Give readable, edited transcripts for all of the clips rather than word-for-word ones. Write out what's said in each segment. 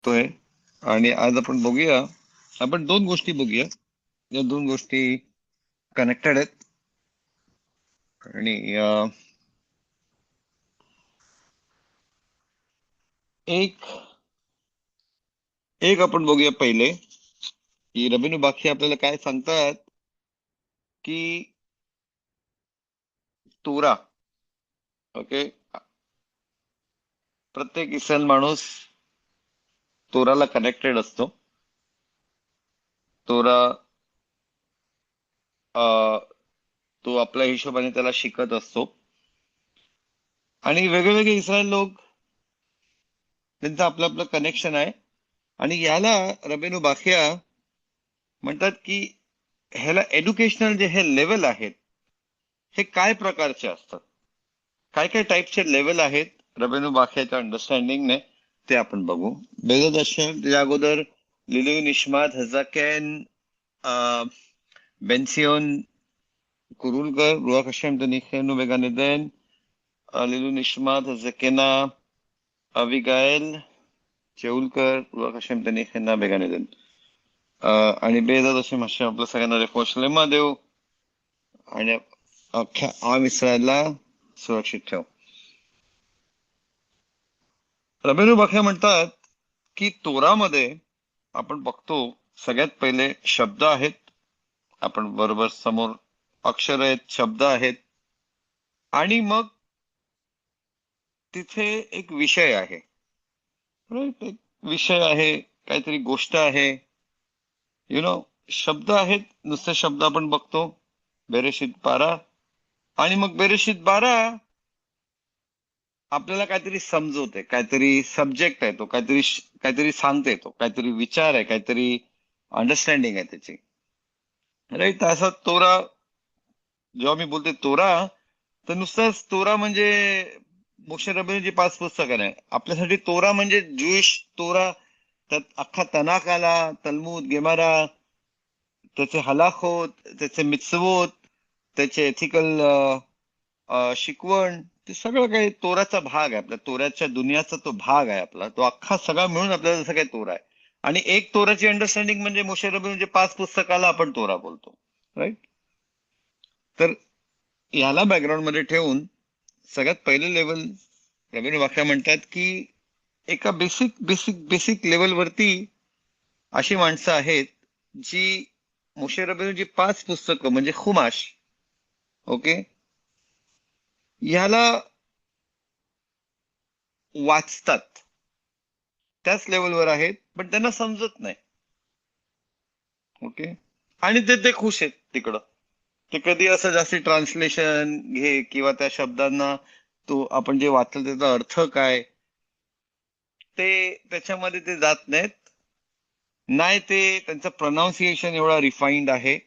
बघतोय. आणि आज आपण बघूया, आपण दोन गोष्टी बघूया. या दोन गोष्टी कनेक्टेड आहेत. आणि एक एक आपण बघूया पहिले, की रबीनु बाखी आपल्याला काय सांगतात, की तोरा. ओके. प्रत्येक इस्रायल माणूस तोराला कनेक्टेड असतो. तोरा तो आपल्या हिशोबाने त्याला शिकत असतो. आणि वेगवेगळे इस्रायल लोक, त्यांचं आपलं आपलं कनेक्शन आहे. आणि याला रबीनु बाखिया म्हणतात, की ह्याला एज्युकेशनल जे हे लेवल आहेत, हे काय प्रकारचे असतात, काय काय टाईपचे लेवल आहेत रबीनु बाखियाच्या अंडरस्टँडिंगने, ते आपण बघू. बेगद अशम त्याच्या अगोदर लिलू निष्मात हजाकेन बेन्सिओन कुरुलकर रुआख हशेम तनिखेनु बेगानेदेन लिलू निष्मात हजाकेना अविगायल चेऊलकर रुआख हशेम तनिखेना बेगानेदेन. आणि बेदाद हशेम हशेम आपल्या सगळ्यांना रेफोशलेमा देव आणि अख्ख्या आम इस्रायलला सुरक्षित ठेव. रबीनु बाखिया म्हणतात, की तोरामध्ये आपण बघतो, सगळ्यात पहिले शब्द आहेत. आपण बरोबर समोर अक्षर आहेत, शब्द आहेत. आणि मग तिथे एक विषय आहे. राईट? एक विषय आहे, काहीतरी गोष्ट आहे. शब्द आहेत. नुसते शब्द आपण बघतो, बेरेशीत 12. आणि मग बेरेशीत 12 आपल्याला काहीतरी समजवते, काहीतरी सब्जेक्ट आहे, तो काहीतरी काहीतरी सांगते, तो काहीतरी विचार आहे, काहीतरी अंडरस्टँडिंग आहे त्याची. राईट? असा तोरा, जेव्हा मी बोलते तोरा, तर नुसताच तोरा म्हणजे मोशे रबीनुची 5 पुस्तकं नाही. आपल्यासाठी तोरा म्हणजे ज्यूइश तोरा. त्यात अख्खा तनाक आला, तलमूद, गेमारा, त्याचे हलाखोत, त्याचे मित्सवोत, त्याचे एथिकल शिकवण, ते सगळं काही तोराचा भाग आहे. आपल्या तोऱ्याच्या दुनियाचा तो भाग आहे आपला. तो अख्खा सगळा मिळून आपल्याला जसं काही तोरा आहे. आणि एक तोराची अंडरस्टँडिंग म्हणजे मोशे रबीनुचे 5 पुस्तकाला आपण तोरा बोलतो. राईट? तर याला बॅकग्राऊंड मध्ये ठेवून सगळ्यात पहिले लेवल रबीनु बाखिया म्हणतात, की एका बेसिक बेसिक बेसिक लेवलवरती अशी माणसं आहेत, जी मोशे रबीनुची 5 पुस्तकं म्हणजे खुमाश, ओके, ह्याला वाचतात. त्याच लेवलवर आहेत, पण त्यांना समजत नाही. ओके. आणि ते खुश आहेत तिकडं. ते कधी असं जास्ती ट्रान्सलेशन घे, किंवा त्या शब्दांना तो आपण जे वाचलं त्याचा अर्थ काय, ते त्याच्यामध्ये ते जात नाहीत. नाही, ते त्यांचं प्रोनाऊन्सिएशन एवढा रिफाईंड आहे.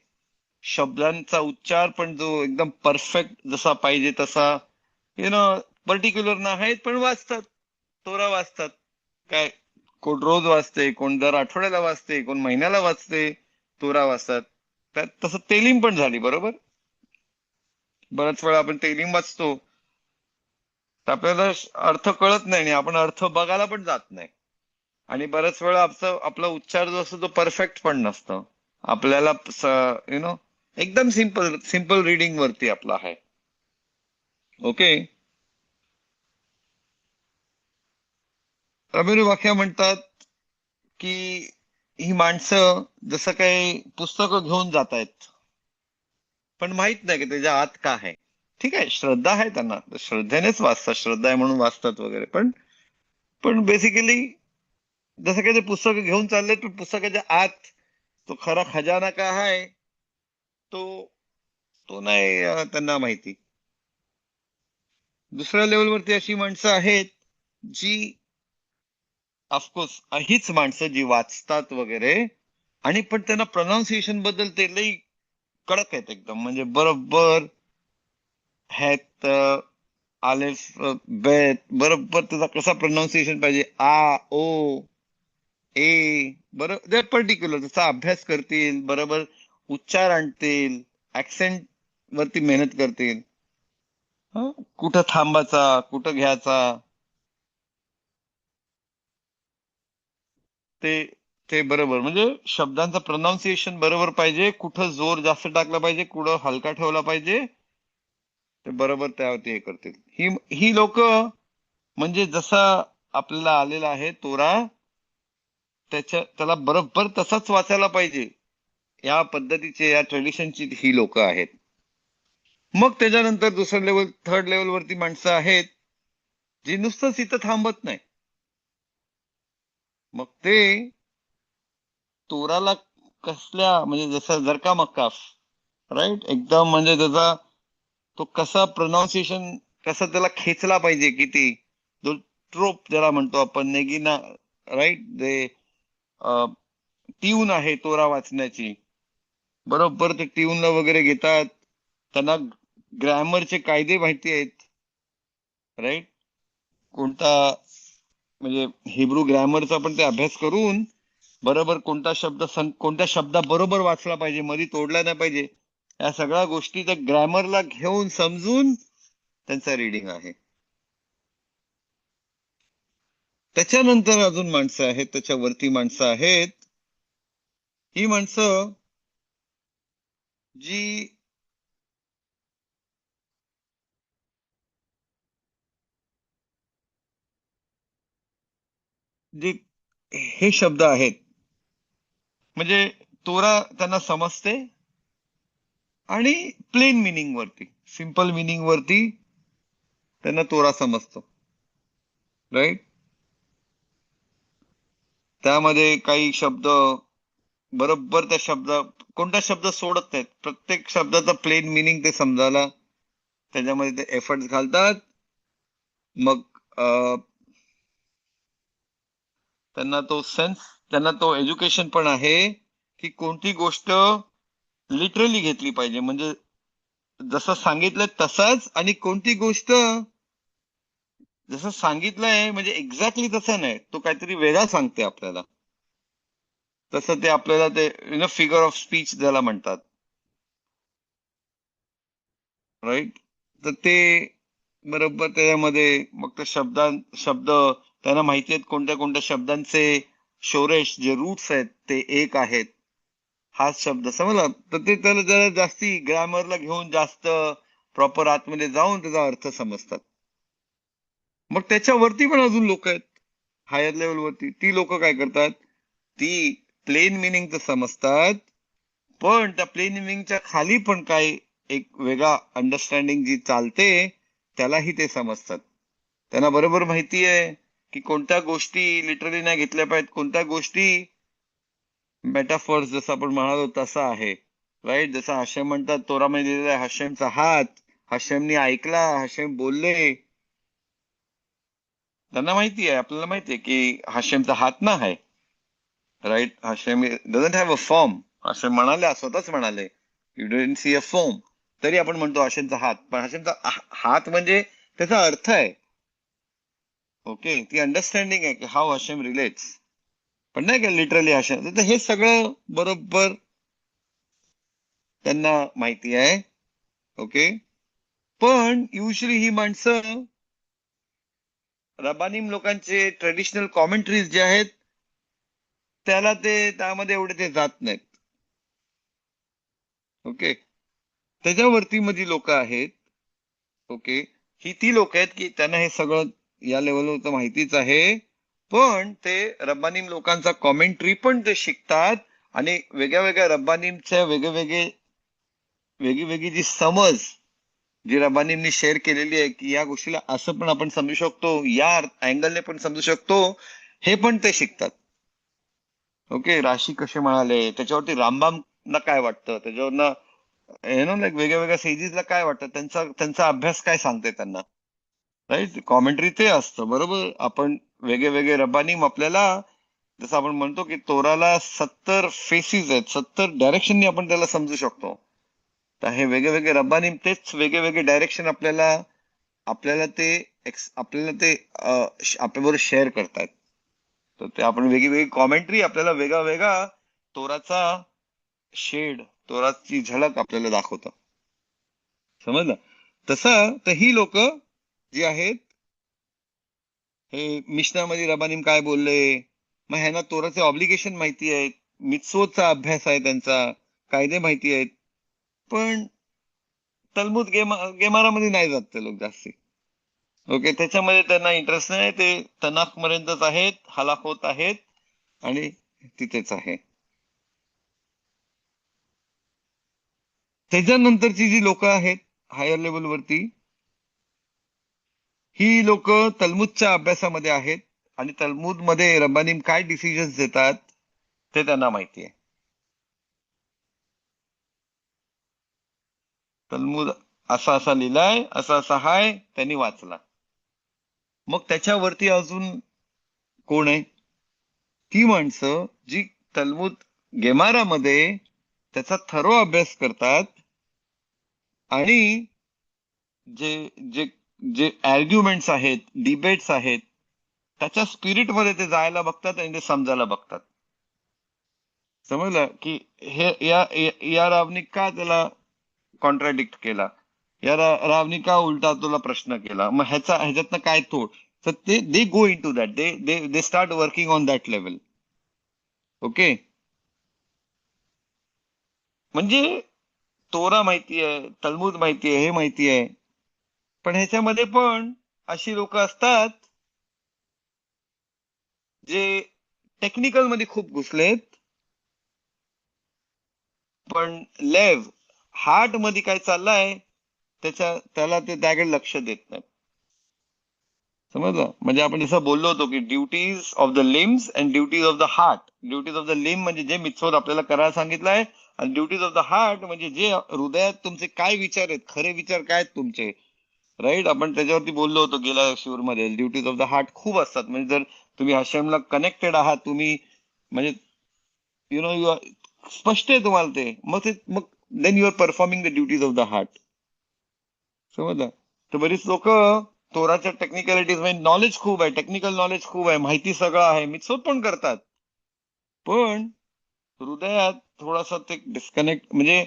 शब्दांचा उच्चार पण जो एकदम परफेक्ट जसा पाहिजे तसा, यु नो पर्टिक्युलर नाहीत, पण वाचतात. तोरा वाचतात. काय, कोण रोज वाचते, कोण दर आठवड्याला वाचते, कोण महिन्याला वाचते, तोरा वाचतात. त्यात तसं तेलीम पण झाली, बरोबर. बऱ्याच वेळा आपण तेलीम वाचतो, तर आपल्याला अर्थ कळत नाही आणि आपण अर्थ बघायला पण जात नाही. आणि बऱ्याच वेळा आपला उच्चार जो असतो तो परफेक्ट पण नसतं. आपल्याला एकदम सिंपल सिंपल रिडिंग वरती आपला आहे. ओके. रबीनु बाखिया म्हणतात, की ही माणसं जसं काही पुस्तकं घेऊन जात आहेत, पण माहित नाही की त्याच्या आत काय आहे. ठीक आहे, श्रद्धा आहे त्यांना, श्रद्धेनेच वाचतात, श्रद्धा आहे म्हणून वाचतात वगैरे, पण पण बेसिकली जसं काही ते पुस्तकं घेऊन चालले, पण पुस्तकाच्या आत तो खरा खजाना काय आहे, तो तो नाही त्यांना माहिती. दुसऱ्या लेवलवरती अशी माणसं आहेत, जी ऑफकोर्स हीच माणसं जी वाचतात वगैरे, आणि पण त्यांना प्रोनाऊन्सिएशन बद्दल ते लई कडक आहेत एकदम. म्हणजे बरोबर हॅत, आलेफ, बेत, बरोबर त्याचा कसा प्रोनाऊन्सिएशन पाहिजे, आ, ओ, ए, बरोबर ते पर्टिक्युलर त्याचा अभ्यास करतील, बरोबर उच्चार आणतील, ऍक्सेंट वरती मेहनत करतील. कुठं थांबायचा, कुठं घ्यायचा. ते ते बरोबर, म्हणजे शब्दांचं प्रोनाऊन्सिएशन बरोबर पाहिजे, कुठं जोर जास्त टाकला पाहिजे, कुठं हलका ठेवला पाहिजे, ते बरोबर त्यावरती हे करतील. ही ही लोक, म्हणजे जसा आपल्याला आलेला आहे तोरा, त्याला बरोबर तसाच वाचायला पाहिजे, या पद्धतीचे, या ट्रेडिशनची ही लोक आहेत. मग त्याच्यानंतर दुसऱ्या लेवल, थर्ड लेवल वरती माणसं आहेत जी नुसतंच इथं थांबत नाही. मग ते तोराला कसल्या, म्हणजे जसं जर का मक्काफ, राईट, एकदम म्हणजे त्याचा तो कसा प्रोनाऊन्सिएशन, कसा त्याला खेचला पाहिजे किती, जो ट्रोप ज्याला म्हणतो आपण, नेगिना, राईट, जे ट्यून आहे तोरा वाचण्याची, बरोबर ते ट्यूनला वगैरे घेतात. त्यांना ग्रॅमरचे कायदे माहिती आहेत, राईट, कोणता, म्हणजे हिब्रू ग्रॅमरचा पण ते अभ्यास करून बरोबर कोणता शब्द कोणत्या शब्दा बरोबर वाचला पाहिजे, मध्ये तोडला नाही पाहिजे, या सगळ्या गोष्टी त्या ग्रॅमरला घेऊन समजून त्यांचा रीडिंग आहे. त्याच्यानंतर अजून माणसं आहेत, त्याच्यावरती माणसं आहेत, ही माणसं जी जी हे शब्द आहेत, म्हणजे तोरा त्यांना समजते, आणि प्लेन मिनिंग वरती, सिंपल मिनिंग वरती त्यांना तोरा समजतो, राईट. त्यामध्ये काही शब्द बरोबर त्या कोणता शब्द सोडत नाहीत, प्रत्येक शब्दाचा प्लेन मिनिंग ते समजायला त्याच्यामध्ये ते एफर्ट्स घालतात. मग त्यांना तो सेन्स, त्यांना तो एज्युकेशन पण आहे की कोणती गोष्ट लिटरली घेतली पाहिजे, म्हणजे जसं सांगितलं तसंच, आणि कोणती गोष्ट जसं सांगितलंय म्हणजे एक्झॅक्टली तसं नाही, तो काहीतरी वेगळा सांगते आपल्याला, तसं ते आपल्याला ते फिगर ऑफ स्पीच ज्याला म्हणतात, राईट. तर ते बरोबर त्याच्यामध्ये मग ते शब्द त्यांना माहिती आहेत, कोणत्या कोणत्या शब्दांचे शोरेश, जे रूट्स आहेत ते एक आहेत, हाच शब्द समजला, तर ते त्याला जरा जास्ती ग्रामरला घेऊन जास्त प्रॉपर आतमध्ये जाऊन त्याचा अर्थ समजतात. मग त्याच्यावरती पण अजून लोक आहेत, हायर लेवलवरती, ती लोक काय करतात, ती प्लेन मिनिंग तर समजतात, पण त्या प्लेन मिनिंगच्या खाली पण काय एक वेगळा अंडरस्टँडिंग जी चालते, त्यालाही ते समजतात. त्यांना बरोबर माहिती आहे की कोणत्या गोष्टी लिटरली नाही घेतल्या पाहिजेत, कोणत्या गोष्टी मेटाफॉर्स, जसं आपण म्हणालो तसा आहे, राईट. जसं हशेम म्हणतात, तोरामध्ये दिलेला आहे हशेमचा हात, हशेमने ऐकला, हशेम बोलले, त्यांना माहिती आहे, आपल्याला माहिती आहे की हशेमचा हात ना आहे, right. Hashem doesn't have a form, Hashem म्हणाले, स्वतःच म्हणाले, you don't see a form, तरी आपण म्हणतो हशेमचा हात, पण हशेमचा हात म्हणजे त्याचा अर्थ आहे, ओके, ती अंडरस्टँडिंग आहे की हाऊ हशेम रिलेट्स, पण नाही का लिटरली हशेम, तर हे सगळं बरोबर त्यांना माहिती आहे, ओके. पण युजली ही माणसं रबानिम लोकांचे ट्रेडिशनल कॉमेंट्रीज जे आहेत, त्याला ते त्यामध्ये एवढे ते जात नाहीत, ओके. त्याच्यावरती मध्ये लोक आहेत, ओके, ही ती लोक आहेत की त्यांना हे सगळं या लेवलवर तर माहितीच आहे, पण ते रब्बानीम लोकांचा कॉमेंट्री पण ते शिकतात, आणि वेगळ्या वेगळ्या रब्बानीमच्या वेगळी वेगळी जी समज जी रब्बानीमनी शेअर केलेली आहे की या गोष्टीला असं पण आपण समजू शकतो, या अँगलने पण समजू शकतो, हे पण ते शिकतात, ओके. राशी कसे म्हणाले, त्याच्यावरती रामबामना काय वाटतं, त्याच्यावरनं लाईक वेगळ्या वेगळ्या सेजीसला काय वाटतं, त्यांचा त्यांचा अभ्यास काय सांगते त्यांना, राईट. कॉमेंट्री ते असतं, बरोबर. आपण वेगळे वेगळे रब्बानीम आपल्याला, जसं आपण म्हणतो की तोराला 70 फेसिस आहेत, 70 डायरेक्शननी आपण त्याला समजू शकतो, तर हे वेगळे वेगळे रब्बानीम तेच वेगळे वेगळे डायरेक्शन आपल्याला आपल्याला ते आपल्याला ते आपल्याबरोबर शेअर करतायत. तर ते आपण वेगळी वेगळी कॉमेंट्री आपल्याला वेगळा वेगळा तोराचा शेड, तोराची झलक आपल्याला दाखवतं, समजलं. तसं तर ही लोक जी आहेत, हे मिशनामध्ये रबानीम काय बोलले, मग ह्यांना तोराचे ऑब्लिगेशन माहिती आहेत, मित्सोचा अभ्यास आहे त्यांचा, कायदे माहिती आहेत, पण तलमुद गेमारामध्ये नाही जात ते लोक जास्ती. ओके, त्याच्यामध्ये त्यांना इंटरेस्ट नाही, ते तनाख पर्यंतच आहेत, हलाक होत आहेत आणि तिथेच आहे. त्याच्यानंतरची जी लोक आहेत हायर लेवलवरती, ही लोक तलमुदच्या अभ्यासामध्ये आहेत आणि तलमुद मध्ये रब्बानीम काय डिसिजन्स देतात ते त्यांना माहिती आहे. तलमुद असा असा लिहिलाय, असा असा हाय, त्यांनी वाचला. मग त्याच्यावरती अजून कोण आहे? ती माणसं जी तलमुद गेमारामध्ये त्याचा थरो अभ्यास करतात आणि जे जे जे आर्ग्युमेंट्स आहेत, डिबेट्स आहेत, त्याच्या स्पिरिटमध्ये ते जायला बघतात आणि ते समजायला बघतात. समजलं की हे या रावनी का त्याला कॉन्ट्राडिक्ट केला, या रावनी का उलटा तुला प्रश्न केला, मग ह्याच्यातनं काय तोड. तर they go into that, they start working on that level. Okay, म्हणजे तोरा माहिती आहे, तलमुद माहिती आहे, हे माहिती आहे, पण ह्याच्यामध्ये पण अशी लोक असतात जे टेक्निकल मध्ये खूप घुसलेत, पण हार्ट मध्ये काय चाललंय त्याला ते त्याकडे लक्ष देत नाही. समजलं? म्हणजे आपण जसं बोललो होतो की duties of the limbs and duties of the heart. Duties of the लिम म्हणजे जे मित्सोद आपल्याला करायला सांगितलंय, आणि ड्युटीज ऑफ द हार्ट म्हणजे जे हृदयात तुमचे काय विचार आहेत, खरे विचार काय आहेत तुमचे, राईट. आपण त्याच्यावरती बोललो होतो गेल्या शिवरमध्ये. ड्युटीज ऑफ द हार्ट खूप असतात. म्हणजे जर तुम्ही हशेमला कनेक्टेड आहात, तुम्ही म्हणजे यु स्पष्ट आहे तुम्हाला ते, मग then you are performing the duties of the heart. समजलं? तर बरीच लोक तोराच्या टेक्निकॅलिटीज म्हणजे नॉलेज खूप आहे, टेक्निकल नॉलेज खूप आहे, माहिती सगळं आहे, मित्सोत पण करतात, पण हृदयात थोडासा ते डिस्कनेक्ट म्हणजे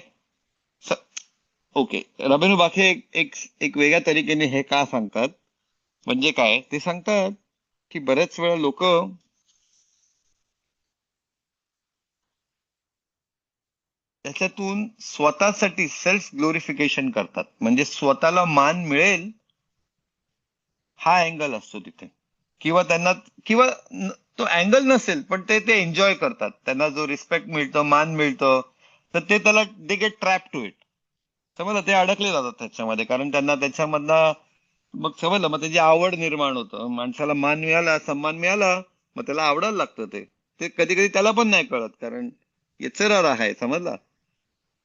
ओके. रबेनू बाखे एक वेगळ्या तरीकेने हे का सांगतात, म्हणजे काय ते सांगतात की बऱ्याच वेळा लोक त्याच्यातून स्वतःसाठी सेल्फ ग्लोरिफिकेशन करतात, म्हणजे स्वतःला मान मिळेल हा अँगल असतो तिथे, किंवा त्यांना किंवा तो अँगल नसेल पण ते ते एन्जॉय करतात, त्यांना जो रिस्पेक्ट मिळतं, मान मिळतं, तर ते त्याला they get trap to it. समजलं? ते अडकले जातात त्याच्यामध्ये, कारण त्यांना त्याच्यामधनं मग समजलं, मग त्याची आवड निर्माण होतं. माणसाला मान मिळाला, सन्मान मिळाला, मग त्याला आवडायला लागतं ते. ते कधी कधी त्याला पण नाही कळत, कारण येचरार आहे. समजला?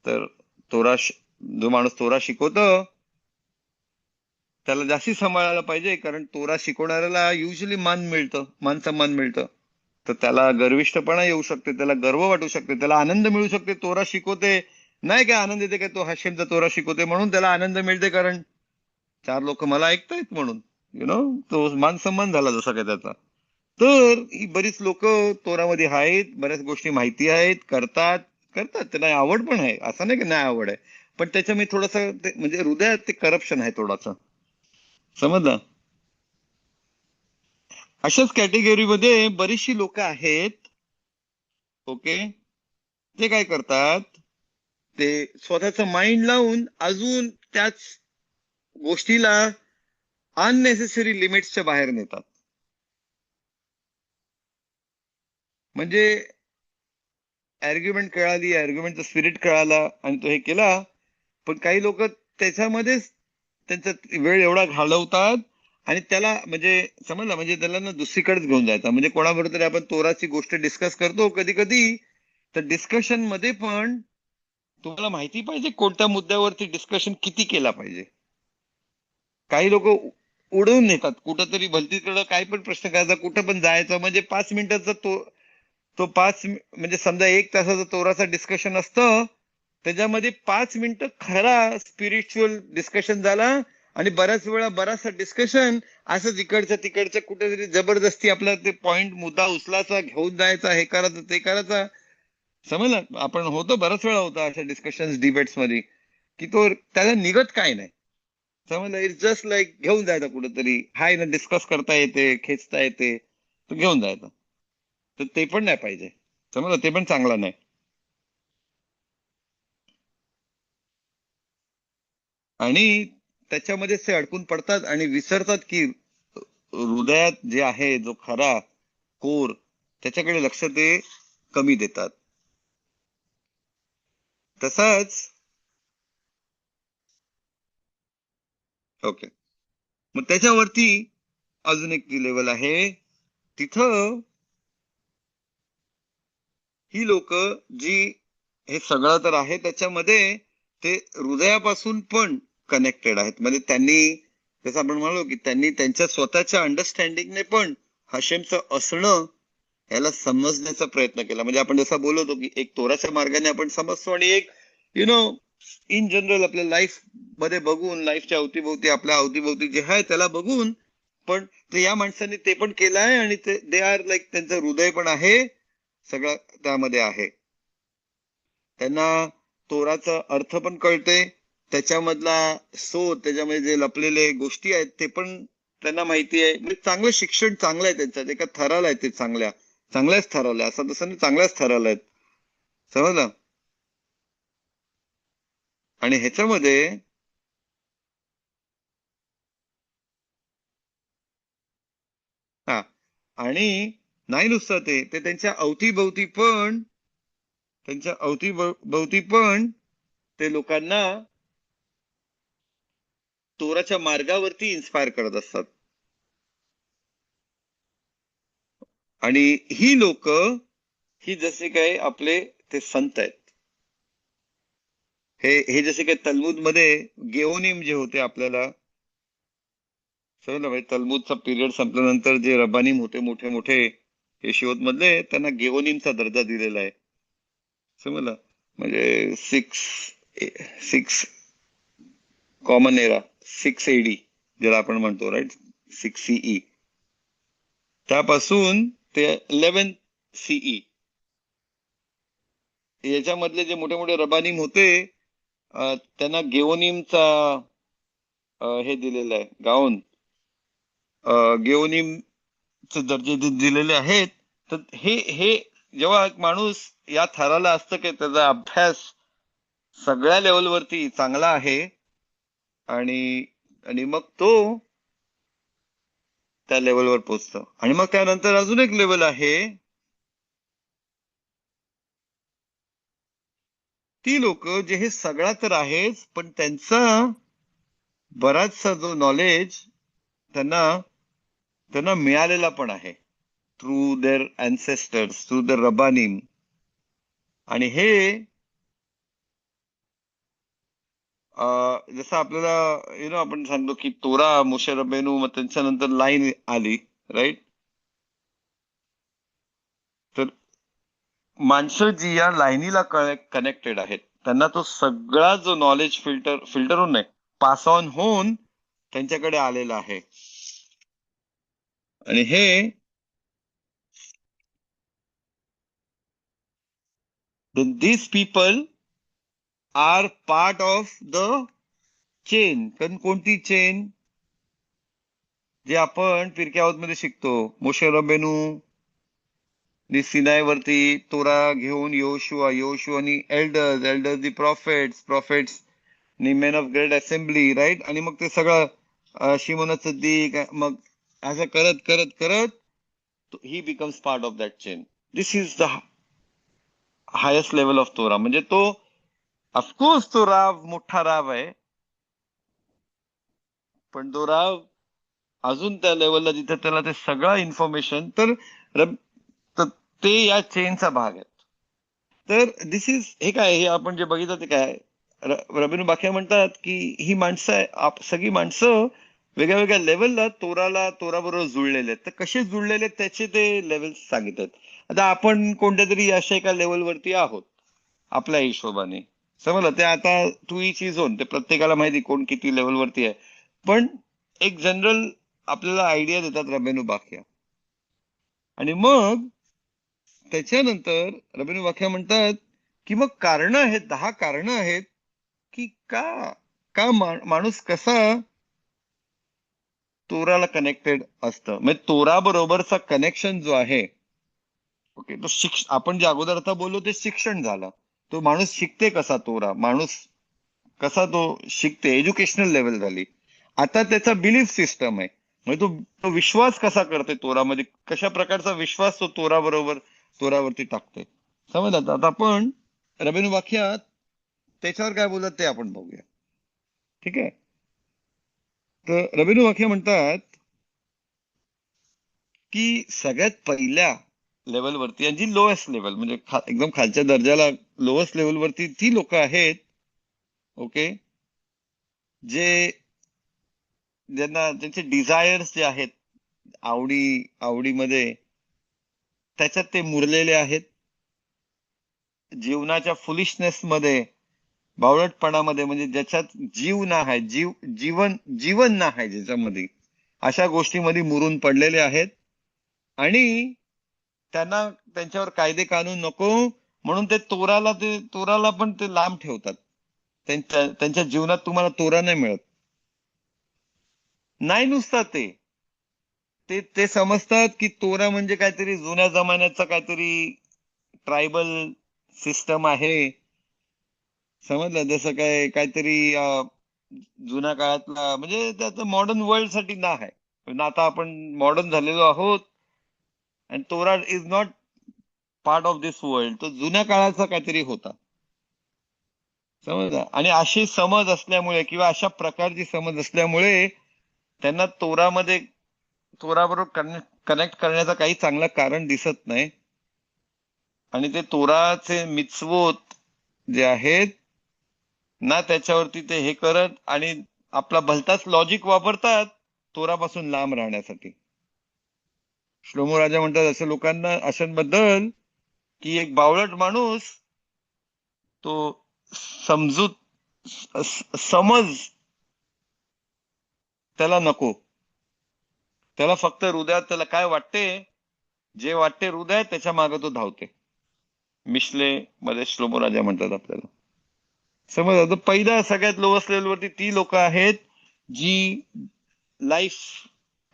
तर तोरा जो माणूस तोरा शिकवतो त्याला जास्ती सांभाळायला पाहिजे, कारण तोरा शिकवणाऱ्याला युजली मान मिळतं, मान सन्मान मिळतं. तर त्याला गर्विष्ठपणा येऊ शकते, त्याला गर्व वाटू शकते, त्याला आनंद मिळू शकते. तोरा शिकवते नाही काय आनंद येते काय, तो हशेमचा तोरा शिकवते म्हणून त्याला आनंद मिळते, कारण चार लोक मला ऐकतायत म्हणून. तो मान सन्मान झाला जसा काय त्याचा. तर ही बरीच लोक तोरामध्ये आहेत, बऱ्याच गोष्टी माहिती आहेत, करतात करतात त्यांना आवड पण आहे, असं नाही की नाही आवड आहे, पण त्याच्यामध्ये थोडंसं म्हणजे हृदयात ते करप्शन आहे थोडंसं. समजलं? अशाच कॅटेगरीमध्ये बरीचशी लोक आहेत. ओके, ते काय करतात, ते स्वतःचं माइंड लावून अजून त्याच गोष्टीला अननेसेसरी लिमिट्सच्या बाहेर नेतात. म्हणजे आर्ग्युमेंट कळाली, आर्ग्युमेंटचा स्पिरिट कळाला आणि तो हे केला, पण काही लोक त्याच्यामध्येच त्यांचा वेळ एवढा घालवतात आणि त्याला म्हणजे समजलं, म्हणजे त्याला ना दुसरीकडेच घेऊन जायचं. म्हणजे कोणाबरोबर तरी आपण तोराची गोष्ट डिस्कस करतो कधी कधी, तर डिस्कशन मध्ये पण तुम्हाला माहिती पाहिजे कोणत्या मुद्द्यावरती डिस्कशन किती केला पाहिजे. काही लोक उडवून नेतात कुठंतरी, भलतीकडं काही पण प्रश्न करायचा, कुठं पण जायचं, म्हणजे 5 मिनिटाचा तो म्हणजे समजा 1 तासाचा तोराचा डिस्कशन असतं, त्याच्यामध्ये 5 मिनिटं खरा स्पिरिच्युअल डिस्कशन झाला, आणि बऱ्याच वेळा बराचसा डिस्कशन असं इकडच्या तिकडच्या कुठेतरी जबरदस्ती आपला ते पॉइंट मुद्दा उचलायचा, घेऊन जायचा, हे करायचं ते करायचं. समजलं? आपण होतो, बऱ्याच वेळा होता अशा डिस्कशन डिबेट्स मध्ये, की तो त्याला निघत काय नाही. समजलं? इट्स जस्ट लाईक घेऊन जायचा कुठेतरी, हाय ना, डिस्कस करता येते, खेचता येते, तो घेऊन जायचा. तर ते पण नाही पाहिजे. समजलं, ते पण चांगलं नाही. आणि त्याच्यामध्येच ते अडकून पडतात आणि विसरतात की हृदयात जे आहे, जो खरा कोर, त्याच्याकडे लक्ष ते कमी देतात. तसाच ओके, मग त्याच्यावरती अजून एक लेवल आहे. तिथं ही लोक जी, हे सगळं तर आहे त्याच्यामध्ये, ते हृदयापासून पण कनेक्टेड आहेत. म्हणजे त्यांनी, जसं आपण म्हणलो की त्यांनी त्यांच्या स्वतःच्या अंडरस्टँडिंगने पण हशेमचं असणं ह्याला समजण्याचा प्रयत्न केला. म्हणजे आपण जसं बोलतो की एक तोराच्या मार्गाने आपण समजतो, आणि एक इन जनरल आपल्या लाईफ मध्ये बघून, लाईफच्या अवतीभोवती, आपल्या अवतीभोवती जे आहे त्याला बघून, पण ते या माणसांनी ते पण केलं आहे, आणि ते दे आर लाईक, त्यांचं हृदय पण आहे, सगळं त्यामध्ये आहे. त्यांना तोराचा अर्थ पण कळते, त्याच्यामधला त्याच्यामध्ये जे लपलेले गोष्टी आहेत ते पण त्यांना माहिती आहे. म्हणजे चांगलं शिक्षण, चांगलं आहे त्यांचं, एका थराला आहे ते, चांगल्याच थराला, असं तसं नाही, चांगल्याच थराला आहेत. समजलं. आणि ह्याच्यामध्ये हा, आणि नाही नुसतं ते त्यांच्या अवतीभोवती पण, त्यांच्या अवतीभोवती पण ते लोकांना तोराच्या मार्गावरती इन्स्पायर करत असतात. आणि ही लोक, ही जसे काय आपले ते संत आहेत, हे जसे काही तलमुद मध्ये गेओनिम जे होते आपल्याला समजलं. म्हणजे तलमुदचा पिरियड संपल्यानंतर जे रबानीम होते मोठे मोठे येशिवत मधले, त्यांना गेओनिमचा दर्जा दिलेला आहे. समजलं. म्हणजे six six common era, 6 AD ज्याला आपण म्हणतो, राईट, 6 CE, त्यापासून ते 11 CE, याच्यामधले जे मोठे मोठे रबानीम होते, त्यांना गेओनिमचा हे दिलेलं आहे, गाऊन गेओनिमचे दर्जे दिलेले आहेत. तर हे हे जेव्हा एक माणूस या थराला असतं की त्याचा अभ्यास सगळ्या लेवलवरती चांगला आहे, आणि आणि मग तो त्या लेवलवर पोचतो. आणि मग त्यानंतर अजून एक लेवल आहे, ती लोक जे हे सगळा तर आहेच, पण त्यांचा बराचसा जो नॉलेज त्यांना त्यांना मिळालेला पण आहे, through their ancestors, through their रबानीम. आणि हे जसं आपल्याला आपण सांगतो की तोरा मोशे रबेनू, मग त्यांच्यानंतर लाईन आली, राईट. तर माणसं जी या लाईनीला कनेक्टेड आहेत, त्यांना तो सगळा जो नॉलेज फिल्टर होऊन नाही, पास ऑन होऊन त्यांच्याकडे आलेला आहे. आणि हे this people are part of the chain. कारण कोणती चेन? जे आपण पिरके आहोत मध्ये शिकतो, मोशे रबेनू सिनायवरती तोरा घेऊन योशुआनी एल्डर्स दी प्रॉफिट्स नी men of great assembly, right. आणि मग ते सगळं शिमोन सद्दीक, मग असं करत करत करत ही becomes part of that chain. This is the highest level of तोरा. म्हणजे तो, ऑफकोर्स तो राव मोठा राव आहे, पण तो राव अजून त्या लेवलला जिथे त्याला ते सगळं इन्फॉर्मेशन, तर ते या चेनचा भाग आहे. तर दिस इज, हे काय, हे आपण जे बघितलं ते काय, रबीनू बाख्या म्हणतात की ही माणसं सगळी माणसं वेगळ्या वेगळ्या लेवलला तोराबरोबर जुळलेले आहेत. तर कसे जुळलेले आहेत त्याचे ते लेवल सांगिततात. आता आपण कोणत्या तरी अशा एका लेवलवरती आहोत आपल्या हिशोबाने, समजलं. ते आता टू इच इज ओन, ते प्रत्येकाला माहिती कोण किती लेवलवरती आहे. पण एक जनरल आपल्याला आयडिया देतात रबेनू बाख्या. आणि मग त्याच्यानंतर रबीनू वाख्या म्हणतात की मग कारणं आहेत, 10 कारणं आहेत की का का माणूस कसा तोराला कनेक्टेड असतं. म्हणजे तोरा बरोबरचा कनेक्शन जो आहे, ओके, तो आपण जे अगोदर आता बोललो ते शिक्षण झालं. तो माणूस शिकते कसा, तोरा माणूस कसा तो शिकते, एज्युकेशनल लेवल झाली. आता त्याचा बिलीफ सिस्टम आहे, म्हणजे तो विश्वास कसा करते तोरामध्ये, कशा प्रकारचा विश्वास तो तोरावरती टाकते. समजलं? आता आपण रबीनु वाक्यात त्याच्यावर काय बोलतात ते आपण बघूया. ठीक आहे. तर रबीनु वाक्य म्हणतात की सगळ्यात पहिल्या लेवलवरती, आणि जी लोएस्ट लेवल म्हणजे एकदम खालच्या दर्जाला लोएस्ट लेवलवरती ती लोक आहेत, ओके, जे ज्यांचे डिझायर्स जे आहेत, आवडीमध्ये त्याच्यात ते मुरलेले आहेत, जीवनाच्या फुलिशनेस मध्ये, बावळटपणामध्ये, म्हणजे ज्याच्यात जीव ना आहे, जीवन ना आहे ज्याच्यामध्ये, अशा गोष्टीमध्ये मुरून पडलेले आहेत. आणि त्यांना त्यांच्यावर कायदे कानून नको म्हणून ते तोराला पण ते लांब ठेवतात. त्यांच्या जीवनात तुम्हाला तोरा नाही मिळत. नाही नुसता ते समजतात की तोरा म्हणजे काहीतरी जुन्या जमान्याचा काहीतरी ट्रायबल सिस्टम आहे. समजलं? जसं काहीतरी जुन्या काळातला, म्हणजे त्याचं मॉडर्न वर्ल्ड साठी ना आहे. पण आता आपण मॉडर्न झालेलो आहोत, आणि तोरा is not part of this world. तो जुन्या काळाचा काहीतरी होता. समजलं? आणि अशी समज असल्यामुळे, किंवा अशा प्रकारची समज असल्यामुळे, त्यांना तोराबरोबर कनेक्ट करण्याचं काही चांगलं कारण दिसत नाही. आणि ते तोराचे मिtzvot जे आहेत ना, त्याच्यावरती ते हे करत आणि आपला भलताच लॉजिक वापरतात तोरापासून लांब राहण्यासाठी. श्लोमो राजा म्हणतात अशा लोकांना, अशांबद्दल, की एक बावळट माणूस तो समजूत समज त्याला नको. त्याला फक्त हृदयात त्याला काय वाटते, जे वाटते हृदयात, त्याच्या मागे तो धावते. मिशले मध्ये श्लोमो राजा म्हणतात आपल्याला. समज? आता पहिल्या सगळ्यात लोअस्ट लेवलवरती ती लोक आहेत जी लाईफ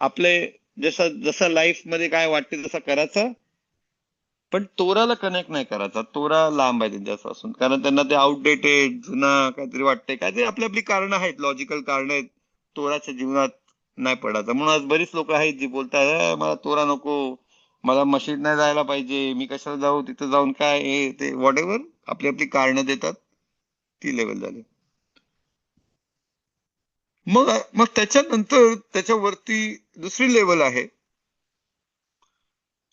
आपले जसं लाईफ मध्ये काय वाटते तसं करायचं, पण तोराला कनेक्ट नाही करायचा. तोरा लांब आहे त्यांच्यापासून, कारण त्यांना ते आउटडेटेड, जुना काहीतरी वाटते. काहीतरी आपली आपली कारणं आहेत, लॉजिकल कारणं आहेत तोराच्या जीवनात नाही पडायचं. म्हणून आज बरीच लोक आहेत जी बोलतात, मला तोरा नको, मला मशीद नाही जायला पाहिजे, मी कशाला जाऊ, तिथं जाऊन काय हे ते व्हॉट एव्हर आपली आपली कारणं देतात. ती लेवल झाली. मग मग त्याच्यानंतर त्याच्यावरती दुसरी लेवल आहे,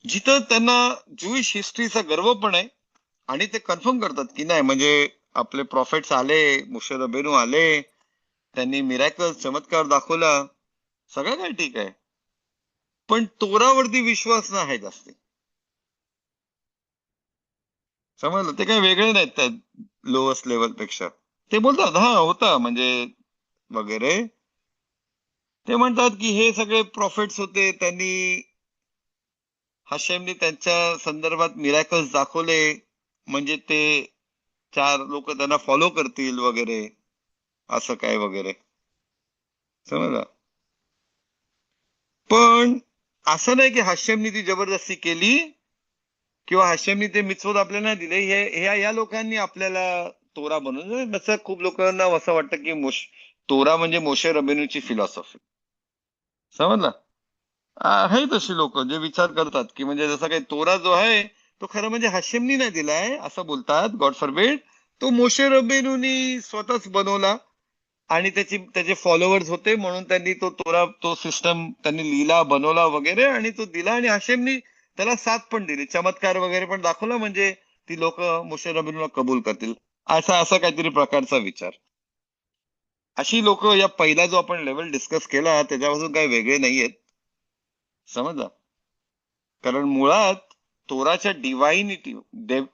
जिथं त्यांना ज्यूइश हिस्ट्रीचा गर्व पण आहे, आणि ते कन्फर्म करतात की नाही, म्हणजे आपले प्रॉफिट्स आले, मोशे रबेनू आले, त्यांनी मिरॅकल चमत्कार दाखवला, सगळं काही ठीक आहे, पण तोरावरती विश्वास नाही जास्त. समजलं? ते काही वेगळे नाहीत त्या लोअस्ट लेवल पेक्षा. ते बोलतात हा होता म्हणजे वगैरे. ते म्हणतात की हे सगळे प्रॉफिट्स होते, त्यांनी हशेमने त्यांच्या संदर्भात मिरॅकल्स दाखवले, म्हणजे ते 4 लोक त्यांना फॉलो करतील वगैरे, असं काय वगैरे. समजलं? पण असं नाही की हशेमनी ती जबरदस्ती केली, किंवा हशेमनी ते मिtzvot आपल्याला नाही दिले. या लोकांनी आपल्याला तोरा बनवलं. असं खूप लोकांना असं वाटतं की तोरा म्हणजे मोशे रबेनूची फिलॉसॉफी. समजलं? आहे तशी लोक जे विचार करतात की म्हणजे जसा काही तोरा जो आहे तो खरं म्हणजे हशेमनी नाही दिलाय असं बोलतात, गॉड फॉरबिड. तो मोशे रबेनूनी स्वतःच बनवला, आणि त्याचे फॉलोअर्स होते म्हणून त्यांनी तो सिस्टम त्यांनी लिहिला, बनवला वगैरे, आणि तो दिला. आणि हशेमनी त्याला साथ पण दिली, चमत्कार वगैरे पण दाखवला, म्हणजे ती लोक मोशे रबेनूला कबूल करतील, असा काहीतरी प्रकारचा विचार. अशी लोक, या पहिला जो आपण लेवल डिस्कस केला त्याच्यापासून काही वेगळे नाहीयेत. समजलं? कारण मुळात तोराच्या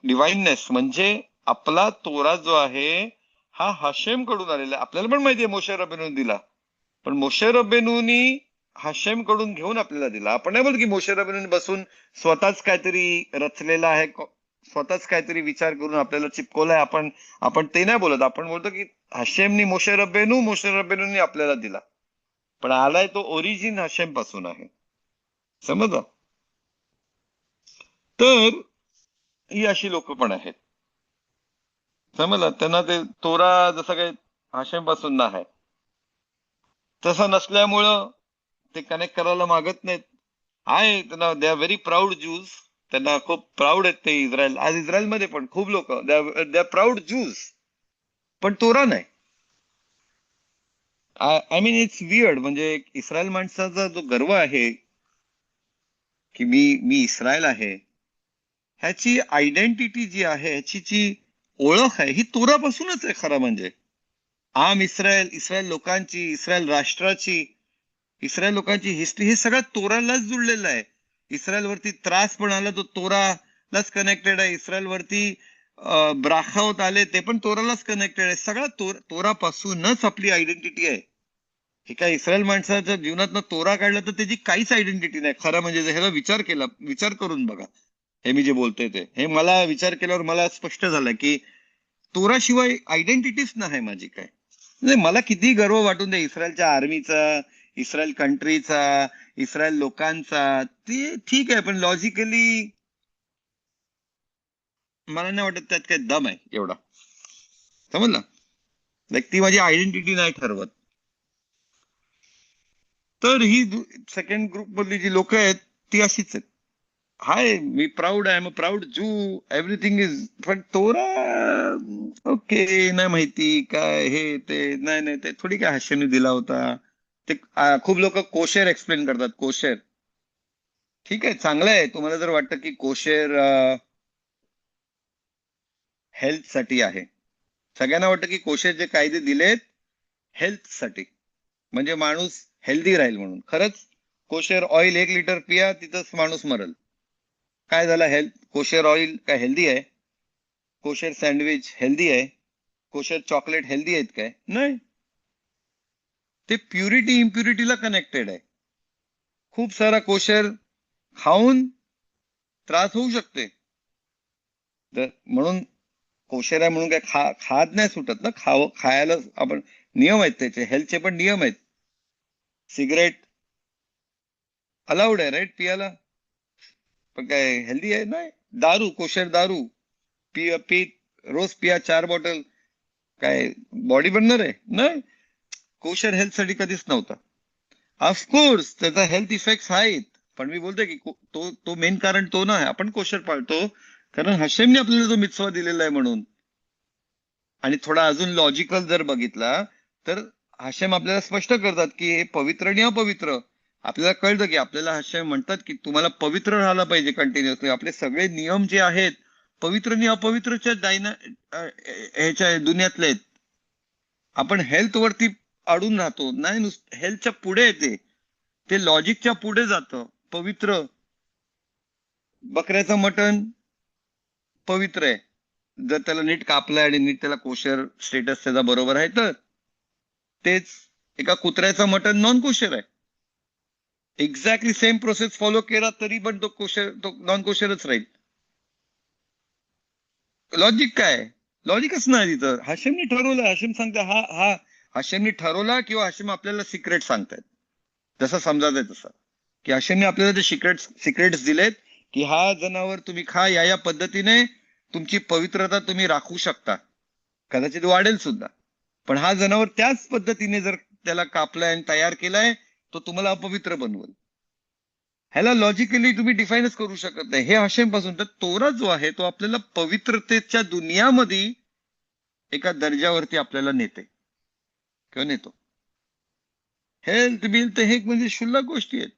डिवाइननेस म्हणजे आपला तोरा जो आहे हा हशेम कडून आलेला आहे. आपल्याला पण माहितीये मोशे रबेनूने दिला, पण मोशे रबेनूनी हशेम कडून घेऊन आपल्याला दिला. आपण नाही बोलत की मोशे रबेनूने बसून स्वतःच काहीतरी रचलेला आहे, स्वतःच काहीतरी विचार करून आपल्याला चिपकवलाय. आपण ते नाही बोलत. आपण बोलतो की हशेमनी मोशे रबेनूनी आपल्याला दिला, पण आलाय तो ओरिजिन हशेम पासून आहे. समजलं? तर ही अशी लोक पण आहेत. समजलं, त्यांना ते तोरा जसं काही हाशेम पासून ना आहे तसं नसल्यामुळं ते कनेक्ट करायला मागत नाहीत. आहे त्यांना, दे आर व्हेरी प्राऊड ज्यूज. त्यांना खूप प्राऊड आहेत ते इस्रायल. आज इस्रायलमध्ये पण खूप लोक दे आर प्राऊड ज्यूज, पण तोरा नाही. I mean it's weird. म्हणजे इस्रायल माणसाचा जो गर्व आहे की मी मी इस्रायल आहे, ह्याची आयडेंटिटी जी आहे, ह्याची जी ओळख आहे, ही तोरापासूनच आहे खरं म्हणजे. आम इस्रायल, इस्रायल लोकांची, इस्रायल राष्ट्राची, इस्रायल लोकांची हिस्ट्री, हे सगळं तोरालाच जुळलेलं आहे. इस्रायल वरती त्रास पण आला तो तोरालाच कनेक्टेड आहे. इस्रायल वरती ब्राखावत आले ते पण तोरालाच कनेक्टेड आहे. सगळं तोरापासूनच आपली आयडेंटिटी आहे. हे काय इस्रायल माणसाच्या जीवनात तोरा काढला तर त्याची काहीच आयडेंटिटी नाही खरं म्हणजे. ह्याला विचार करून बघा. हे मी जे बोलतोय ते, हे मला विचार केल्यावर मला स्पष्ट झालं की तोराशिवाय आयडेंटिटीच नाही माझी काय. म्हणजे मला किती गर्व वाटून द्या इस्रायलच्या आर्मीचा, इस्रायल कंट्रीचा, इस्रायल लोकांचा, ते ठीक आहे, पण लॉजिकली मला नाही वाटत त्यात काही दम आहे एवढा. समजलं, लाईक ती माझी आयडेंटिटी नाही ठरवत. तर ही सेकंड ग्रुप मधली जी लोक आहेत ती अशीच आहेत. हाय, मी प्राऊड आहे, मग प्राऊड जू, एव्हरीथिंग इज, पण तोरा ओके, नाही माहिती काय हे ते, नाही नाही ते थोडी काय हास्याने दिला होता ते. खूप लोक कोशेर एक्सप्लेन करतात. कोशेर ठीक आहे, चांगलं आहे. तुम्हाला जर वाटतं की कोशेर हेल्थ साठी आहे, सगळ्यांना वाटतं की कोशेर जे कायदे दिलेत हेल्थ साठी म्हणजे माणूस हेल्दी राहील म्हणून. खरंच कोशेर ऑइल 1 लिटर पिया, तिथंच माणूस मरल. काय झालं, हेल्थ कोशेर ऑइल काय हेल्दी आहे? कोशेर सँडविच हेल्दी आहे? कोशेर चॉकलेट हेल्दी आहेत काय? नाही. ते प्युरिटी इम्प्युरिटीला कनेक्टेड आहे. खूप सारा कोशेर खाऊन त्रास होऊ शकते. म्हणून कोशेर आहे म्हणून काय खात नाही सुटत ना. खायला आपण नियम आहेत, त्याचे हेल्थचे पण नियम आहेत. सिगरेट अलाउड आहे राईट पियाला, पण काय हेल्दी आहे नाही. दारू, कोशेर दारू पी रोज पिया 4 बॉटल, काय बॉडी बनणार आहे? नाही. कोशर हेल्थ साठी कधीच नव्हता. ऑफकोर्स त्याचा हेल्थ इफेक्ट आहेत, पण मी बोलतोय की तो तो मेन कारण तो नाही. आपण कोशर पाळतो कारण हशेमने आपल्याला तो मिtzवा दिलेला आहे म्हणून. आणि थोडा अजून लॉजिकल जर बघितला तर हशेम आपल्याला स्पष्ट करतात की हे पवित्र आणि अपवित्र. आपल्याला कळतं की आपल्याला हशेम म्हणतात की तुम्हाला पवित्र राहायला पाहिजे कंटिन्युअसली. आपले सगळे नियम जे आहेत पवित्र आणि अपवित्रच्या ह्याच्या दुनियातले आहेत. आपण हेल्थ वरती अडून राहतो, नाही हेल्थच्या पुढे येते, ते लॉजिकच्या पुढे जातं. पवित्र बकऱ्याचं मटण पवित्र आहे जर त्याला नीट कापलंय आणि नीट त्याला कोशर स्टेटस त्याचा बरोबर आहे तर. तेच एका कुत्र्याचं मटण नॉन कोशर आहे. एक्झॅक्टली सेम प्रोसेस फॉलो केला तरी पण तो नॉन कोशरच राहील. लॉजिक काय? लॉजिकच नाही तिथं. हाशेमनी ठरवलं, हाशेम सांगते हा हा हाशेमनी ठरवला किंवा हाशेम आपल्याला सिक्रेट सांगतायत. जसं समजायचंय तसं की हाशेमने आपल्याला ते सिक्रेट्स दिलेत की हा जनावर तुम्ही खा, या पद्धतीने तुमची पवित्रता तुम्ही राखू शकता. कदाचित वाढेल सुद्धा, पण हा जनावर त्याच पद्धतीने जर त्याला कापलाय आणि तयार केलाय तो तुम्हाला अपवित्र बनवल. ह्याला लॉजिकली तुम्ही डिफाईनच करू शकत नाही. हे हाशेम पासून. तर तोरा जो आहे तो आपल्याला पवित्रतेच्या दुनियामध्ये एका दर्जावरती आपल्याला नेते किंवा नेतो. हेल्थ बिल्थ हे म्हणजे क्षुल्लक गोष्टी आहेत.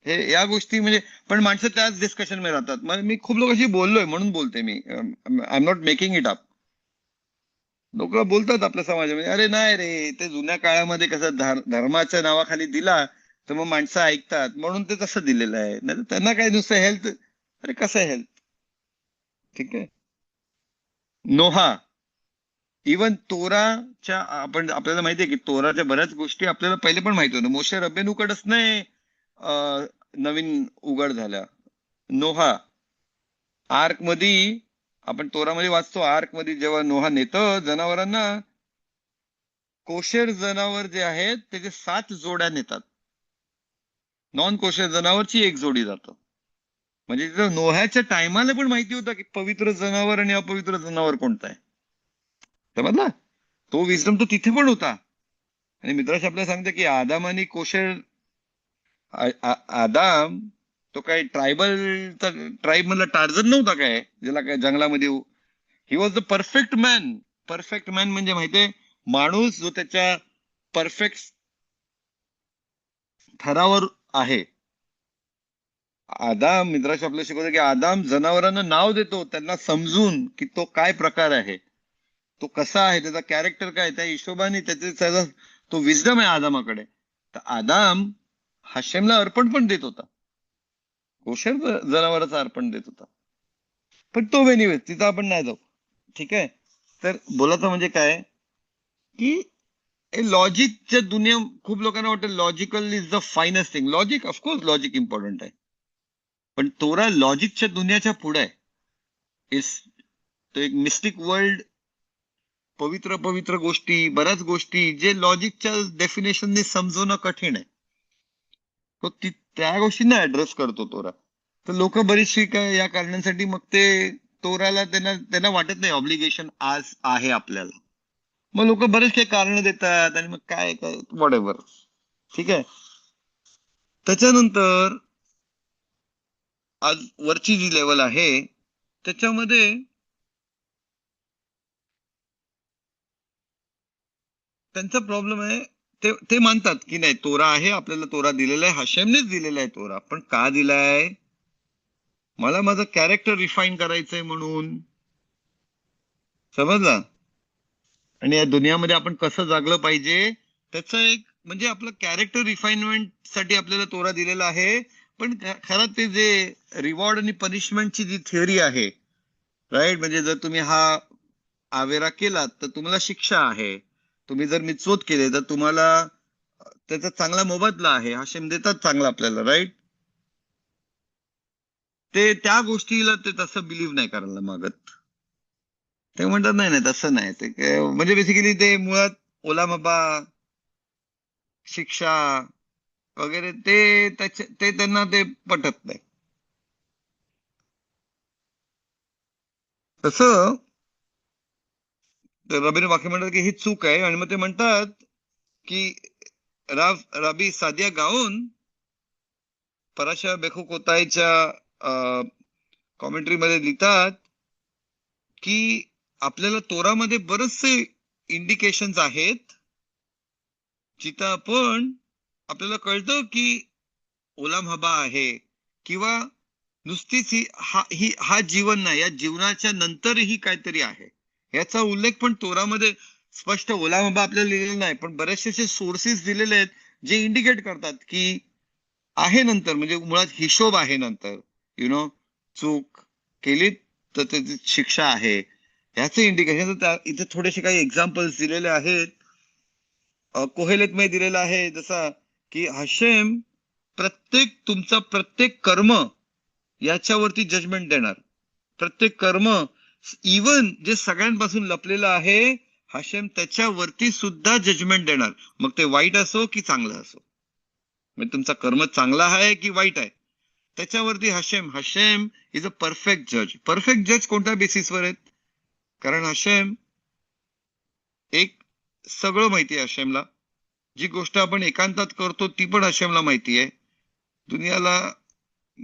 हे या गोष्टी म्हणजे, पण माणसं त्याच डिस्कशन मध्ये राहतात. मी खूप लोकांशी बोललोय म्हणून बोलते मी. I am not making it up. लोक बोलतात आपल्या समाजामध्ये, अरे नाही रे, ते जुन्या काळामध्ये कसं धर्माच्या नावाखाली दिला तर मग माणसं ऐकतात म्हणून ते तसं दिलेलं आहे. नाही तर त्यांना काय नुसतं हेल्थ. अरे कसं हेल्थ? ठीक आहे. नोहा, इवन तोराच्या, आपल्याला माहितीये की तोराच्या बऱ्याच गोष्टी आपल्याला पहिले पण माहिती होत्या. मोशे रब्बेनूकडच नाही नवीन उघड झाल्या. नोहा आर्क मध्ये, आपण तोरामध्ये वाचतो, आर्क मध्ये जेव्हा नोहा नेतं जनावरांना, कोशेर जनावर जे आहेत त्याचे 7 जोड्या नेतात. नॉन कोशेर जनावरची 1 जोडी जातं. म्हणजे तिथं नोह्याच्या टायमाला पण माहिती होतं की पवित्र जनावर आणि अपवित्र जनावर कोणतं आहे. समजला? तो विजडम तो तिथे पण होता. आणि मित्राशी आपल्याला सांगते की आदाम आणि कोशर आदाम तो काय ट्राईब मधला टार्झन नव्हता काय, ज्याला काय जंगलामध्ये he was the perfect man. Perfect man म्हणजे माहितीये, माणूस जो त्याच्या परफेक्ट थरावर आहे. आदाम, मित्राशी आपल्याला शिकवतो की आदाम जनावरांना नाव देतो त्यांना समजून की तो काय प्रकार आहे, तो कसा आहे, त्याचा कॅरेक्टर काय, त्या हिशोबाने त्याचा तो विजडम आहे आदामाकडे. तर आदाम हाशेमला अर्पण पण देत होता, कोशर जनावरांचं अर्पण देत होता. पण तो एनिवे तिथं आपण नाही जाऊ. ठीक आहे. तर बोलायचं म्हणजे काय की लॉजिकच्या दुनिया, खूप लोकांना वाटतं logical is the finest thing. Logic, of course logic important आहे, पण तोरा लॉजिकच्या दुनियाच्या पुढे आहे. इस तो एक मिस्टिक वर्ल्ड, पवित्र पवित्र गोष्टी, बऱ्याच गोष्टी जे लॉजिकच्या डेफिनेशनने समजवणं कठीण आहे, तो त्या गोष्टींना ऍड्रेस करतो तोरा. तर लोक बरीचशी काय या कारणांसाठी मग ते तोराला त्यांना त्यांना वाटत नाही ऑब्लिगेशन आज आहे आपल्याला. मग लोक बरेच काही कारण देतात आणि मग काय काय वॉट एव्हर. ठीक आहे. त्याच्यानंतर आज वरची जी लेवल आहे त्याच्यामध्ये त्यांचा प्रॉब्लेम आहे. ते ते मानतात की नाही तोरा आहे, आपल्याला तोरा दिलेला आहे, हशेमनेच दिलेला आहे तोरा. पण का दिलाय? मला माझं कॅरेक्टर रिफाईन करायचंय म्हणून. समजला? आणि या दुनियामध्ये आपण कसं जगलं पाहिजे त्याचं एक म्हणजे आपलं कॅरेक्टर रिफाईनमेंट साठी आपल्याला तोरा दिलेला आहे. पण खरं ते जे रिवॉर्ड आणि पनिशमेंटची जी थिअरी आहे, राईट, म्हणजे जर तुम्ही हा आवेरा केलात तर तुम्हाला शिक्षा आहे, तुम्ही जर मिचवत केले तर तुम्हाला त्याचा चांगला मोबदला आहे, हाशेम देतात चांगला आपल्याला, राईट. ते त्या गोष्टीला ते तसं बिलीव्ह नाही करायला मागत. ते म्हणतात नाही नाही तसं नाही. ते म्हणजे बेसिकली ते मुळात ओलामबा, शिक्षा वगैरे ते त्यांना ते पटत नाही. तसं रबीने वाक्य म्हणतात की ही चूक आहे. आणि मग ते म्हणतात की रबी सादिया गाऊन पराशा बेखुकोताईच्या कॉमेंट्री मध्ये लिहितात की आपल्याला तोरामध्ये बरेचसे इंडिकेशन्स आहेत जिथं आपल्याला कळतं की ओलाम हबा आहे, किंवा नुसतीच हा जीवन नाही, या जीवनाच्या नंतरही काहीतरी आहे याचा उल्लेख पण तोरामध्ये स्पष्ट ओलाम हबा आपल्याला लिहिलेला नाही, पण बरेचसे सोर्सेस दिलेले आहेत जे इंडिकेट करतात की आहे नंतर, म्हणजे मुळात हिशोब आहे नंतर. चूक केली तर त्याची शिक्षा आहे, ह्याचे इंडिकेशन. इथे थोडेसे काही एक्झाम्पल्स दिलेले आहेत. कोहेलेत मध्ये दिलेला आहे जसा की हशेम तुमचा प्रत्येक कर्म याच्यावरती जजमेंट देणार. प्रत्येक कर्म, इवन जे सगळ्यांपासून लपलेलं आहे, हशेम त्याच्यावरती सुद्धा जजमेंट देणार, मग ते वाईट असो की चांगलं असो. म्हणजे तुमचा कर्म चांगला आहे की वाईट आहे त्याच्यावरती हशेम इज अ परफेक्ट जज. परफेक्ट जज कोणत्या बेसिसवर आहेत? कारण हशेम एक सगळं माहिती आहे हशेमला. जी गोष्ट आपण एकांतात करतो ती पण हशेमला माहिती आहे. दुनियाला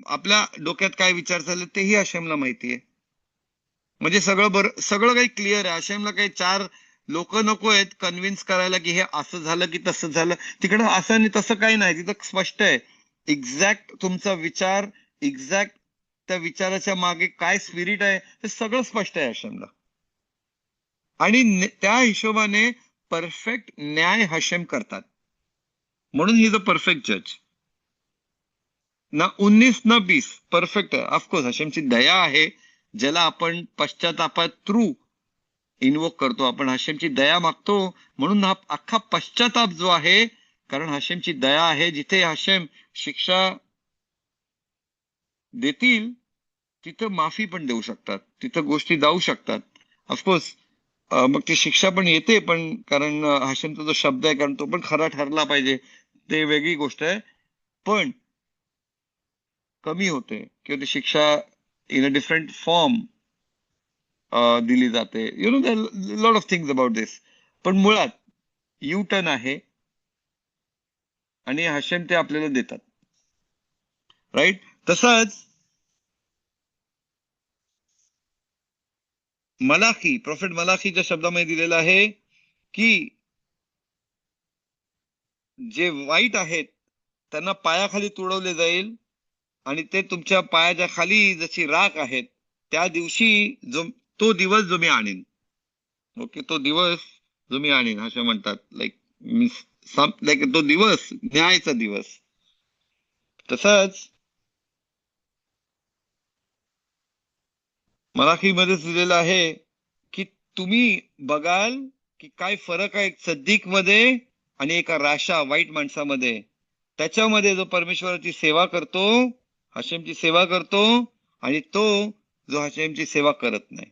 आपल्या डोक्यात काय विचार चालले तेही हशेमला माहिती आहे. म्हणजे सगळं काही क्लिअर आहे. हशेमला काही चार लोक नको आहेत कन्व्हिन्स करायला की हे असं झालं की तसं झालं. तिकडं असं आणि तसं काही नाही, तिथं स्पष्ट आहे. एक्झॅक्ट तुमचा विचार, एक्झॅक्ट त्या विचाराच्या मागे काय स्पिरिट आहे ते सगळं स्पष्ट आहे हशेमला. आणि त्या हिशोबाने परफेक्ट न्याय हशेम करतात, म्हणून ही इज अ परफेक्ट जज. ना 19 ना 20 परफेक्ट आहे. ऑफकोर्स हशेमची दया आहे, ज्याला आपण पश्चातापात थ्रू इन्वोक करतो. आपण हशेमची दया मागतो म्हणून हा अख्खा पश्चाताप जो आहे, कारण हशेमची दया आहे. जिथे हशेम शिक्षा देतील तिथं माफी पण देऊ शकतात, तिथं गोष्टी जाऊ शकतात. ऑफकोर्स मग ती शिक्षा पण येते, पण कारण हशेमचा जो शब्द आहे, कारण तो पण खरा ठरला पाहिजे, ते वेगळी गोष्ट आहे. पण कमी होते किंवा ती शिक्षा इन अ डिफरंट फॉर्म दिली जाते. You know lot of things about this. पण मुळात यू टर्न आहे आणि हशेम ते आपल्याला देतात. राईट. तसंच मलाखी, प्रॉफेट मलाखीच्या शब्दामध्ये दिलेलं आहे की जे वाईट आहेत त्यांना पायाखाली तुडवले जाईल आणि ते तुमच्या पायाच्या खाली जशी राख आहेत त्या दिवशी तो दिवस जो मी आणीन. ओके, तो दिवस जो मी आणीन असं म्हणतात. लाईक तो दिवस न्यायाचा दिवस. तसंच मराठीमध्ये दिलेलं आहे की तुम्ही बघाल की काय फरक आहे एक सद्दिक मध्ये आणि एका राशा वाईट माणसामध्ये. त्याच्यामध्ये जो परमेश्वराची सेवा करतो, हशेमची सेवा करतो, आणि तो जो हशेमची सेवा करत नाही.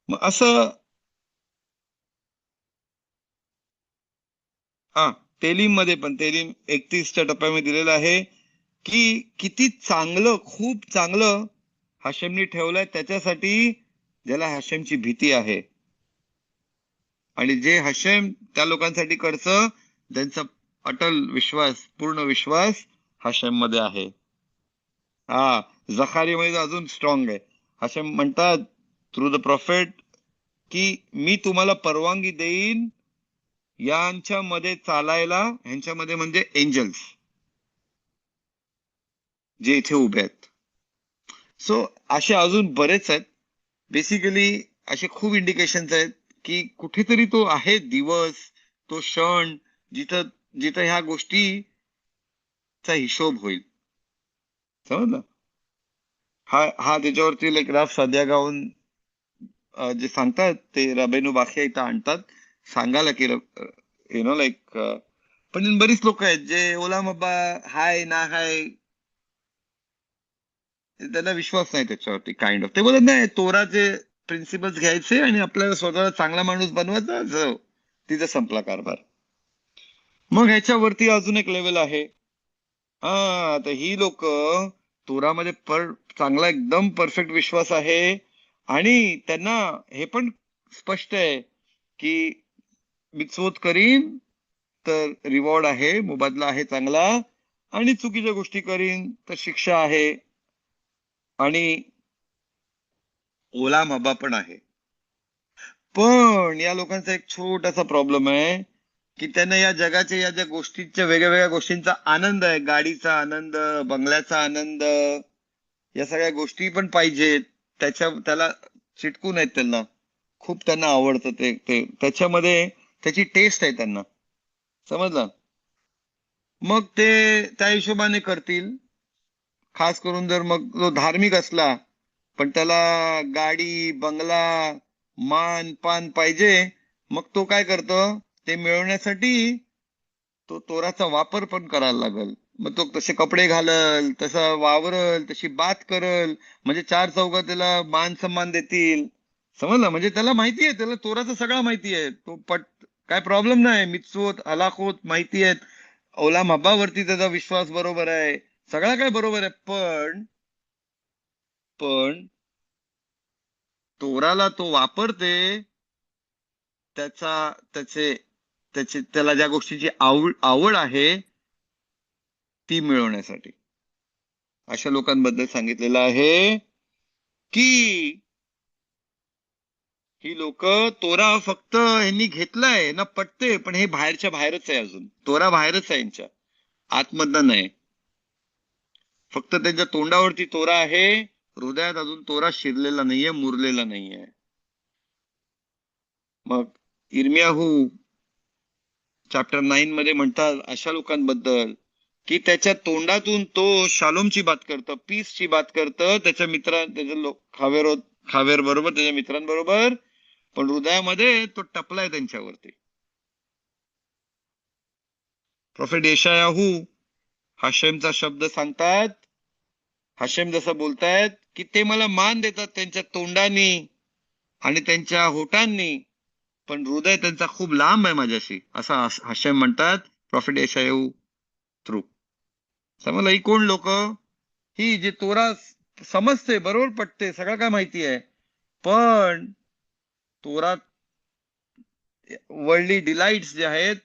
मग असं तेलीम मध्ये पण तेलीम 31च्या टप्प्यामध्ये दिलेलं आहे की किती चांगलं, खूप चांगलं हशेमनी ठेवलंय त्याच्यासाठी ज्याला हशेमची भीती आहे. आणि जे हशेम त्या लोकांसाठी करतं त्यांचा अटल विश्वास, पूर्ण विश्वास हशेम मध्ये आहे. जखारीमध्ये अजून स्ट्रॉंग आहे. हशेम म्हणतात थ्रू द प्रॉफेट की मी तुम्हाला परवानगी देईन यांच्यामध्ये चालायला, ह्यांच्यामध्ये म्हणजे एंजल्स जे इथे उभे आहेत. सो असे अजून बरेच आहेत. बेसिकली असे खूप इंडिकेशन्स आहेत की कुठेतरी तो आहे दिवस, तो क्षण जिथं जिथं ह्या गोष्टीचा हिशोब होईल. समजलं. हा त्याच्यावरती लाईक राफ साध्या गाऊन जे सांगतात ते रबेनू बाखिया इथं आणतात सांगायला की यु नो लाईक. पण बरीच लोक आहेत जे ओलाम अब्बा हाय ना हाय, त्यांना विश्वास नाही त्याच्यावरती. काइंड ऑफ ते बोलत नाही तोराचे प्रिन्सिपल्स घ्यायचे आणि आपल्याला स्वतःला चांगला माणूस बनवायचा, तिथं संपला कारभार. मग ह्याच्यावरती अजून एक लेवल आहे. आता ही लोक तोरामध्ये चांगला एकदम परफेक्ट विश्वास आहे आणि त्यांना हे पण स्पष्ट आहे की मित्सवत करीन तर रिवॉर्ड आहे, मोबदला आहे चांगला, आणि चुकीच्या गोष्टी करीन तर शिक्षा आहे आणि ओला मबा पण आहे. पण या लोकांचा एक छोटासा प्रॉब्लेम आहे की त्यांना या जगाच्या या ज्या गोष्टींच्या वेगळ्या वेगळ्या गोष्टींचा आनंद आहे, गाडीचा आनंद, बंगल्याचा आनंद, या सगळ्या गोष्टी पण पाहिजेत. त्याला चिटकून आहेत, त्यांना खूप त्यांना आवडतं ते त्याच्यामध्ये त्याची टेस्ट आहे त्यांना. समजलं. मग ते त्या हिशोबाने करतील. खास करून जर मग जो धार्मिक असला पण त्याला गाडी, बंगला, मान पान पाहिजे, मग तो काय करतो, ते मिळवण्यासाठी तो तोराचा वापर पण करायला लागल. मग तो तसे कपडे घालल, तसा वावरल, तशी बात करल, म्हणजे चार चौघात त्याला मान सन्मान देतील. समजलं. म्हणजे त्याला माहिती आहे, त्याला तोराचं सगळं माहिती आहे. तो काय प्रॉब्लेम नाही. मित्सोत हलाखोत माहिती आहेत. ओलाम हब्बावरती त्याचा विश्वास बरोबर आहे, सगळं काय बरोबर आहे. पण तोराला तो वापरते त्याचे त्याला ज्या गोष्टीची आवड आहे ती मिळवण्यासाठी. अशा लोकांबद्दल सांगितलेलं आहे की ही लोक तोरा फक्त यांनी घेतलाय ना, पटते, पण हे बाहेरच्या बाहेरच आहे. अजून तोरा बाहेरच आहे, यांच्या आतमधनं नाही. फक्त त्यांच्या तोंडावरती तोरा आहे, हृदयात अजून तोरा शिरलेला नाहीये, मुरलेला नाहीये. मग इर्मियाहू चॅप्टर 9 मध्ये म्हणतात अशा लोकांबद्दल की त्याच्या तोंडातून तो शालोमची बात करतं, पीसची बात करतं त्याच्या खावेर बरोबर, त्याच्या मित्रांबरोबर, पण हृदयामध्ये तो टपलाय त्यांच्यावरती. प्रोफेट येशायाहू हशेमचा शब्द सांगतात. हशेम जसं बोलतायत की ते मला मान देतात त्यांच्या तोंडानी आणि त्यांच्या होटांनी, पण हृदय त्यांचा खूप लांब आहे माझ्याशी, असं हशेम म्हणतात. प्रॉफेट येशायाहू समजलं? ही कोण लोक? ही जे तोरा समजते, बरोबर पटते, सगळं काय माहिती आहे, पण तोरात वर्ल्डली डिलाइट्स जे आहेत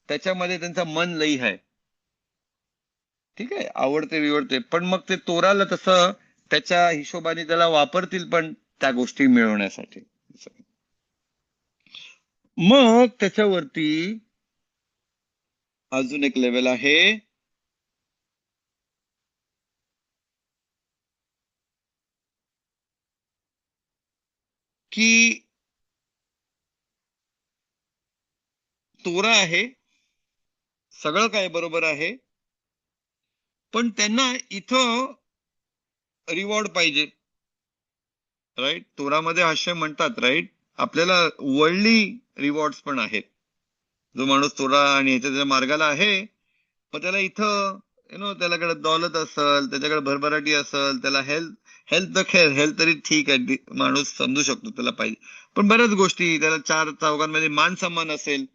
त्याच्यामध्ये त्यांचं मन लई आहे. ठीक आहे, आवडते बिवडते, पण मग ते तोराला तसं त्याच्या हिशोबाने त्याला वापरतील पण त्या गोष्टी मिळवण्यासाठी. मग त्याच्यावरती अजून एक लेवल आहे की तोरा आहे, सगळं काय बरोबर आहे, पण त्यांना इथं रिवॉर्ड पाहिजे. राईट? तोरामध्ये हास्य म्हणतात, राईट, आपल्याला वर्ल्डली रिवॉर्ड्स पण आहेत. जो माणूस तोरा आणि ह्याच्या मार्गाला आहे, मग त्याला इथं त्याच्याकडे दौलत असेल, त्याच्याकडे भरभराटी असेल, त्याला हेल्थ तर खेळ, हेल्थ तरी ठीक आहे, माणूस समजू शकतो त्याला पाहिजे, पण बऱ्याच गोष्टी, त्याला चार चौघांमध्ये मान सन्मान असेल,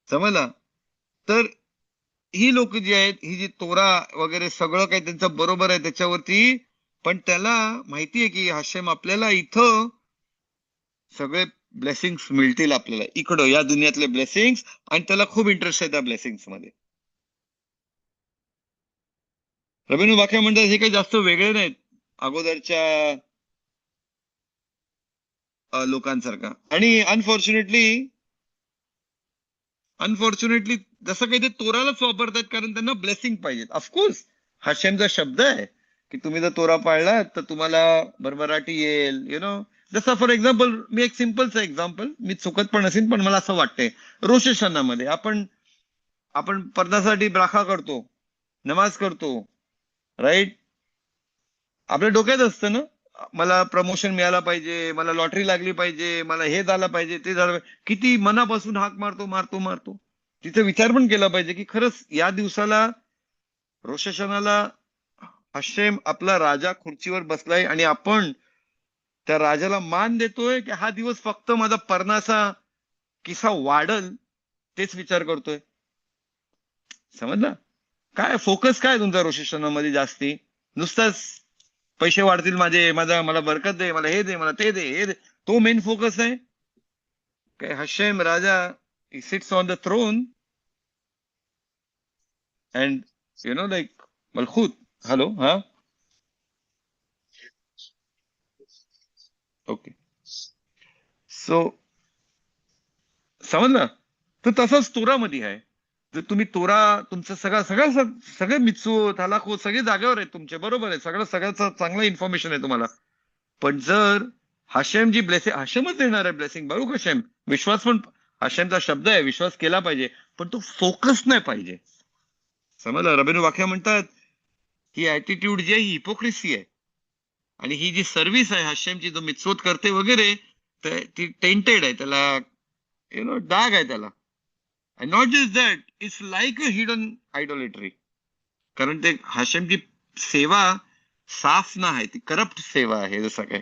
समजला? तर ही लोक जी आहेत, ही जी तोरा वगैरे सगळं काही त्यांचं बरोबर आहे त्याच्यावरती, पण त्याला माहितीये की हाशेम आपल्याला इथं सगळे ब्लेसिंग्स मिळतील आपल्याला इकडं या दुनियातले ब्लेसिंग्स, आणि त्याला खूप इंटरेस्ट आहे त्या ब्लेसिंग्स मध्ये. रबीनु वाक्य म्हणतात हे काही जास्त वेगळे नाहीत अगोदरच्या लोकांसारखा. आणि अनफॉर्च्युनेटली जसं काही ते तोरालाच वापरतात, कारण त्यांना ब्लेसिंग पाहिजेत. ऑफकोर्स हाशेमचा शब्द आहे की तुम्ही जर तोरा पाळलात तर तुम्हाला भरभराटी येईल, जसं फॉर एक्झाम्पल, मी एक सिम्पलच एक्झाम्पल, मी चुकत पण असेल, पण मला असं वाटतंय, रोष मध्ये आपण आपण पर्दासाठी ब्राखा करतो, नमाज करतो, राईट? आपल्या डोक्यात असतं ना, मला प्रमोशन मिळाला पाहिजे, मला लॉटरी लागली पाहिजे, मला हे झालं पाहिजे, ते झालं पाहिजे, किती मनापासून हाक मारतो मारतो मारतो. तिचा विचार पण केला पाहिजे की खरंच या दिवसाला, रोष हशेम आपला राजा खुर्चीवर बसलाय आणि आपण त्या राजाला मान देतोय, की हा दिवस फक्त माझा पर्णाचा किस्सा वाढल तेच विचार करतोय. समजलं? काय फोकस काय तुमचा रोष मध्ये जास्ती? नुसताच पैसे वाढतील माझे, मला बरकत दे, मला हे दे, मला ते दे, हे दे, तो मेन फोकस आहे काय? हशेम राजा sits on the throne and like मलखूत. हॅलो, हा, ओके. सो समजलं? तर तसंच तोरामध्ये आहे. जर तुम्ही तोरा, तुमचं सगळं सगळं सगळे मित्सूत हलाखो सगळे जागेवर आहेत तुमचे, बरोबर आहे, सगळं सगळ्याचं चांगलं इन्फॉर्मेशन आहे तुम्हाला, पण जर हाशेम जी ब्लेसिंग, हाशेमच देणार आहे ब्लेसिंग, बरोबर? हाशेम विश्वास पण, हाशेमचा शब्द आहे, विश्वास केला पाहिजे, पण तो फोकस नाही पाहिजे. समजलं? रबीनु वाक्य म्हणतात ही ऍटिट्यूड जी आहे ही हिपोक्रेसी आहे, आणि ही जी सर्व्हिस आहे हाशेमची, जो मित्सोत करते वगैरे, ती टेंटेड आहे, त्याला डाग आहे त्याला. And not just that, it's like a hidden idolatry. कारण ते हाशेमची सेवा साफ ना आहे, ती करप्ट सेवा आहे, जसं काय.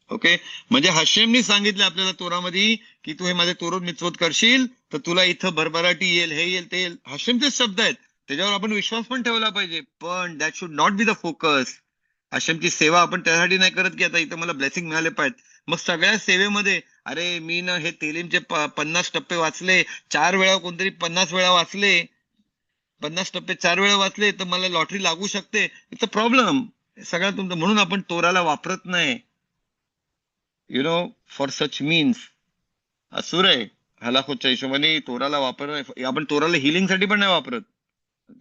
ओके, म्हणजे हाशेमनी सांगितलं आपल्याला तोरामध्ये की तू हे माझे तोरण मिचवत करशील तर तुला इथं भरभराटी येईल, हे येईल, ते येईल. हाशेमचेच शब्द आहेत, त्याच्यावर आपण विश्वास पण ठेवला पाहिजे, पण that should not be the focus. हाशेमची सेवा आपण त्यासाठी नाही करत की आता इथं मला ब्लेसिंग मिळाले पाहिजे. मग सगळ्या सेवेमध्ये, अरे मी ना हे तेलीमचे 50 टप्पे वाचले, 4 वेळा, कोणतरी 50 वेळा वाचले, 50 टप्पे 4 वेळा वाचले, तर मला लॉटरी लागू शकते. इट्स अ प्रॉब्लेम सगळ्या तुमचं. म्हणून आपण तोराला वापरत नाही, फॉर सच मीन्स. असुर आहे हलाखोच्या हिशोबाने तोराला आपण तोराला हिलिंग साठी पण नाही वापरत.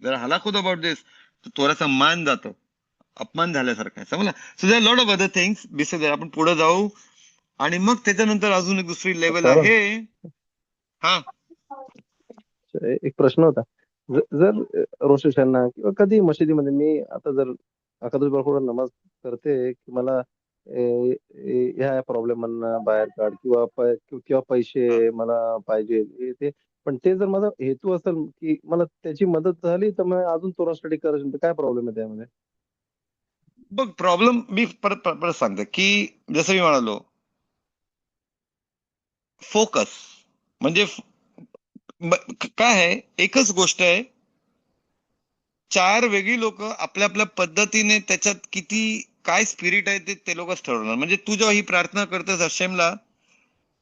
जर हलाखोत अबाउट दिस, तर तोराचा मान जातो, अपमान झाल्यासारखं आहे, समजला? So there lot of other things besides, आपण पुढे जाऊ. आणि मग त्याच्यानंतर अजून एक दुसरी लेवल सर, आहे. हा, एक प्रश्न होता. जर रोष हशेमना किंवा कधी मशिदीमध्ये मी आता जर अकादश बारकोड नमाज करते की मला ह्या प्रॉब्लेम बाहेर काढ, किंवा हा. पैसे मला पाहिजे, ते, पण ते जर माझा हेतू असेल की मला त्याची मदत झाली तर मग अजून तोरा स्टडी करायचं, तर काय प्रॉब्लेम आहे त्यामध्ये? बघ, प्रॉब्लेम मी परत परत सांगतो की जसं मी म्हणालो, फोकस म्हणजे काय आहे, एकच गोष्ट आहे चार वेगळी लोक आपल्या आपल्या पद्धतीने त्याच्यात किती काय स्पिरिट आहे ते लोकच ठरवणार. म्हणजे तू जेव्हा ही प्रार्थना करतेस हशेमला,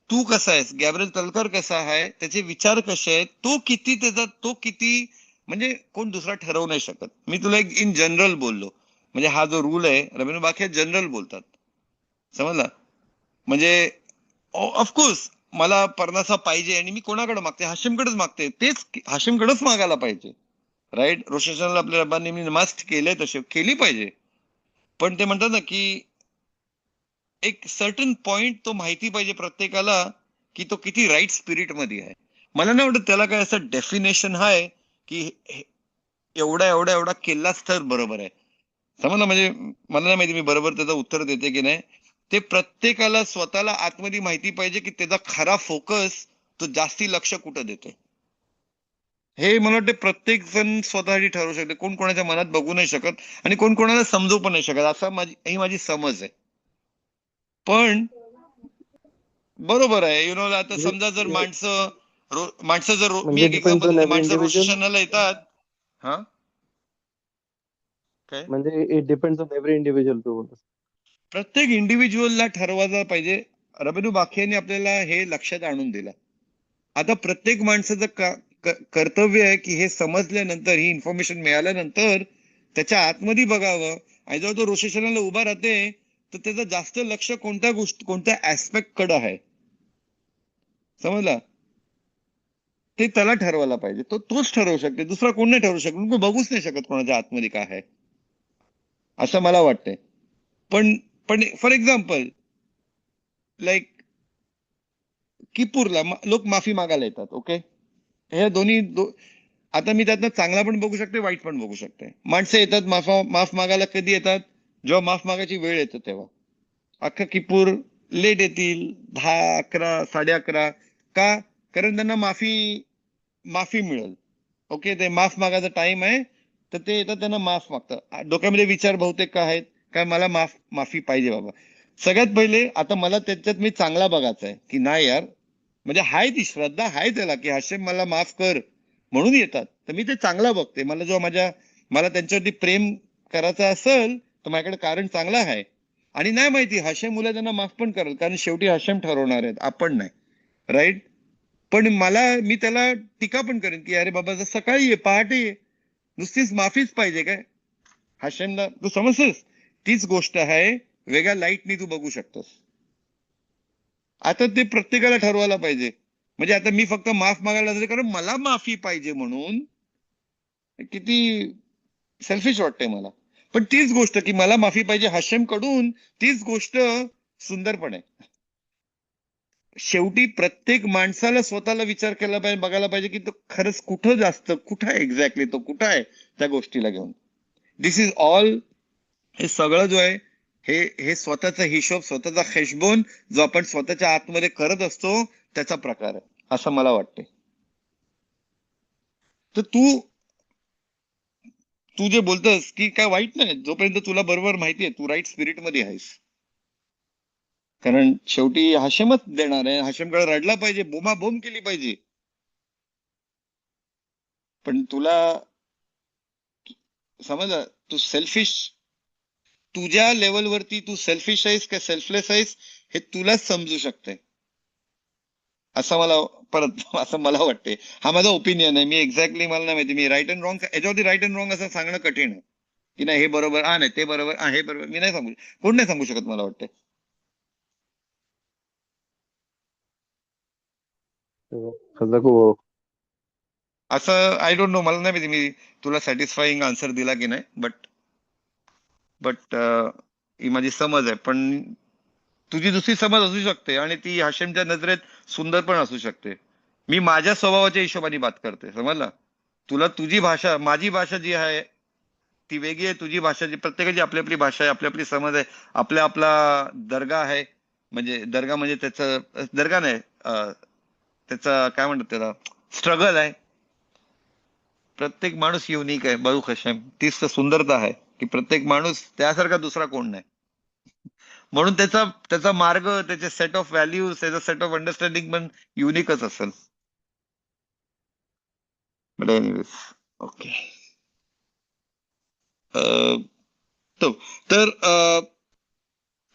तू कसा आहेस, गॅब्रिएल तलकर कसा आहे, त्याचे विचार कसे आहेत, तो किती म्हणजे कोण दुसरा ठरवू नाही शकत. मी तुला एक इन जनरल बोललो, म्हणजे हा जो रूल आहे रवींद्र बाखे जनरल बोलतात, समजला. म्हणजे ऑफकोर्स मला परनासा पाहिजे आणि मी कोणाकडे मागते, हाशिमकडेच मागते, तेच हाशिमकडेच मागायला पाहिजे. राईट. रोश हशेमला आपल्या रब्बांनी मी मस्त केले, तसे केली पाहिजे. पण ते म्हणतात ना की एक सर्टन पॉइंट तो माहिती पाहिजे प्रत्येकाला की तो किती राईट स्पिरिट मध्ये आहे. मला नाही वाटत त्याला काय असं डेफिनेशन आहे की एवढा एवढा एवढा केलाच तर बरोबर आहे. समजलं. म्हणजे मला नाही माहिती मी बरोबर त्याचं उत्तर देते की नाही. ते प्रत्येकाला स्वतःला आतमध्ये माहिती पाहिजे की त्याचा खरा फोकस, तो जास्ती लक्ष कुठं देतोय. हे मला वाटतं प्रत्येक जण स्वतःसाठी ठरवू शकते. कोण कोणाच्या मनात बघू नाही शकत आणि कोण कोणाला समजू पण नाही शकत, असं ही माझी समज आहे. पण बरोबर आहे. आता म्हणजे समजा जर माणसं जर मी म्हणजे एक डिपेंड्स एक्झाम्पल ऑन देते, एव्हरी माणसं इंडिव्हिज्युअल. रोशेशनला येतात. हा काय, म्हणजे it depends on every individual तू बोलतोस. प्रत्येक इंडिव्हिज्युअलला ठरवायला पाहिजे. रबीनू बाखेने आपल्याला हे लक्षात आणून दिलं. आता प्रत्येक माणसाचं कर्तव्य आहे की हे समजल्यानंतर, ही इन्फॉर्मेशन मिळाल्यानंतर त्याच्या आतमध्ये बघावं. आणि जेव्हा तो रोशेशनला उभा राहते तर त्याचं जास्त लक्ष कोणत्या ऍस्पेक्ट कडे आहे, समजला. ते त्याला ठरवायला पाहिजे. तोच ठरवू शकते, दुसरा कोण नाही ठरवू शकत. बघूच नाही शकत कोणाच्या आतमध्ये काय आहे, असं मला वाटतंय. पण पण फॉर एक्झाम्पल लाईक किपूरला लोक माफी मागायला येतात. ओके, हे आता मी त्यातनं चांगला पण बघू शकते, वाईट पण बघू शकते. माणसं येतात माफ मागायला. कधी येतात? जेव्हा माफ मागायची वेळ येते तेव्हा. अख्खा किपूर लेट येतील, 10, 11, 11:30. का? कारण त्यांना माफी मिळेल. ओके, ते माफ मागायचा टाइम आहे तर ते येतात, त्यांना माफ मागतात. डोक्यामध्ये विचार बहुतेक काय आहेत, काय मला माफी पाहिजे बाबा. सगळ्यात पहिले आता मला त्याच्यात मी चांगला बघायचा आहे की नाही यार, म्हणजे हाय ती श्रद्धा आहे त्याला की हशेम मला माफ कर म्हणून येतात, तर मी ते चांगला बघते. मला त्यांच्यावरती प्रेम करायचं असेल तर माझ्याकडे कारण चांगलं आहे. आणि नाही माहिती हशेम मुलं त्यांना माफ पण करेल, कारण शेवटी हशेम ठरवणार आहेत, आपण नाही. राईट. पण मी त्याला टीका पण करेन की अरे बाबा, जर सकाळी ये, पहाटे ये, नुसतीच माफीच पाहिजे काय हशेमला? तू समजतेस, तीच गोष्ट आहे, वेगळ्या लाईटनी तू बघू शकतोस. आता ते प्रत्येकाला ठरवायला पाहिजे. म्हणजे आता मी फक्त माफ मागायला जाते कारण मला माफी पाहिजे म्हणून, किती सेल्फिश वाटतंय मला. पण तीच गोष्ट की मला माफी पाहिजे हशेम कडून, तीच गोष्ट सुंदर पण आहे. शेवटी प्रत्येक माणसाला स्वतःला विचार केला पाहिजे, बघायला पाहिजे की तो खरंच कुठं आहे एक्झॅक्टली, तो कुठं आहे त्या गोष्टीला घेऊन. दिस इज ऑल. हे सगळं जो आहे, हे स्वतःचा हिशोब, स्वतःचा हिशोब जो आपण स्वतःच्या आतमध्ये करत असतो त्याचा प्रकार आहे, असं मला वाटते. तर तू जे बोलतोस की काय वाईट नाही, जोपर्यंत तुला बरोबर माहिती आहे तू राईट स्पिरिट मध्ये आहेस. कारण शेवटी हशेमच देणार आहे, हशेमकडे रडला पाहिजे, बोंबाबोंब केली पाहिजे. पण तुला समजलं, तू सेल्फिश, तुझ्या लेवलवरती तू सेल्फिश आहेस का सेल्फलेस आहेस हे तुलाच समजू शकते, असं मला वाटते. हा माझा ओपिनियन आहे. मी एक्झॅक्टली मला नाही माहिती, मी राईट अँड रॉंग, याच्यावरती राईट अँड रॉंग असं सांगणं कठीण आहे की नाही हे बरोबर, नाही ते बरोबर, हे बरोबर. मी नाही सांगू, कोण नाही सांगू शकत मला वाटतं. खजाकू. असं आय डोंट नो, मला नाही माहिती मी तुला सॅटिस्फाईंग आन्सर दिला की नाही. बट ही माझी समज आहे. पण तुझी दुसरी समज असू शकते आणि ती हाशेमच्या नजरेत सुंदर पण असू शकते. मी माझ्या स्वभावाच्या हिशोबाने बात करते, समजला. तुला तुझी भाषा, माझी भाषा जी आहे ती वेगळी आहे, तुझी भाषा जी, प्रत्येकाची आपली आपली भाषा आहे, आपली आपली समज आहे, आपला दर्गा आहे. म्हणजे दर्गा म्हणजे त्याचं दर्गा नाही, त्याचा काय म्हणतात त्याला, स्ट्रगल आहे. प्रत्येक माणूस युनिक आहे, बरुख हशेम. तीच तर सुंदरता आहे की प्रत्येक माणूस त्यासारखा दुसरा कोण नाही. म्हणून त्याचा त्याचा मार्ग, त्याचे सेट ऑफ व्हॅल्यूज, त्याचा सेट ऑफ अंडरस्टँडिंग पण युनिकच असेल. But anyways, okay. अं, तो तर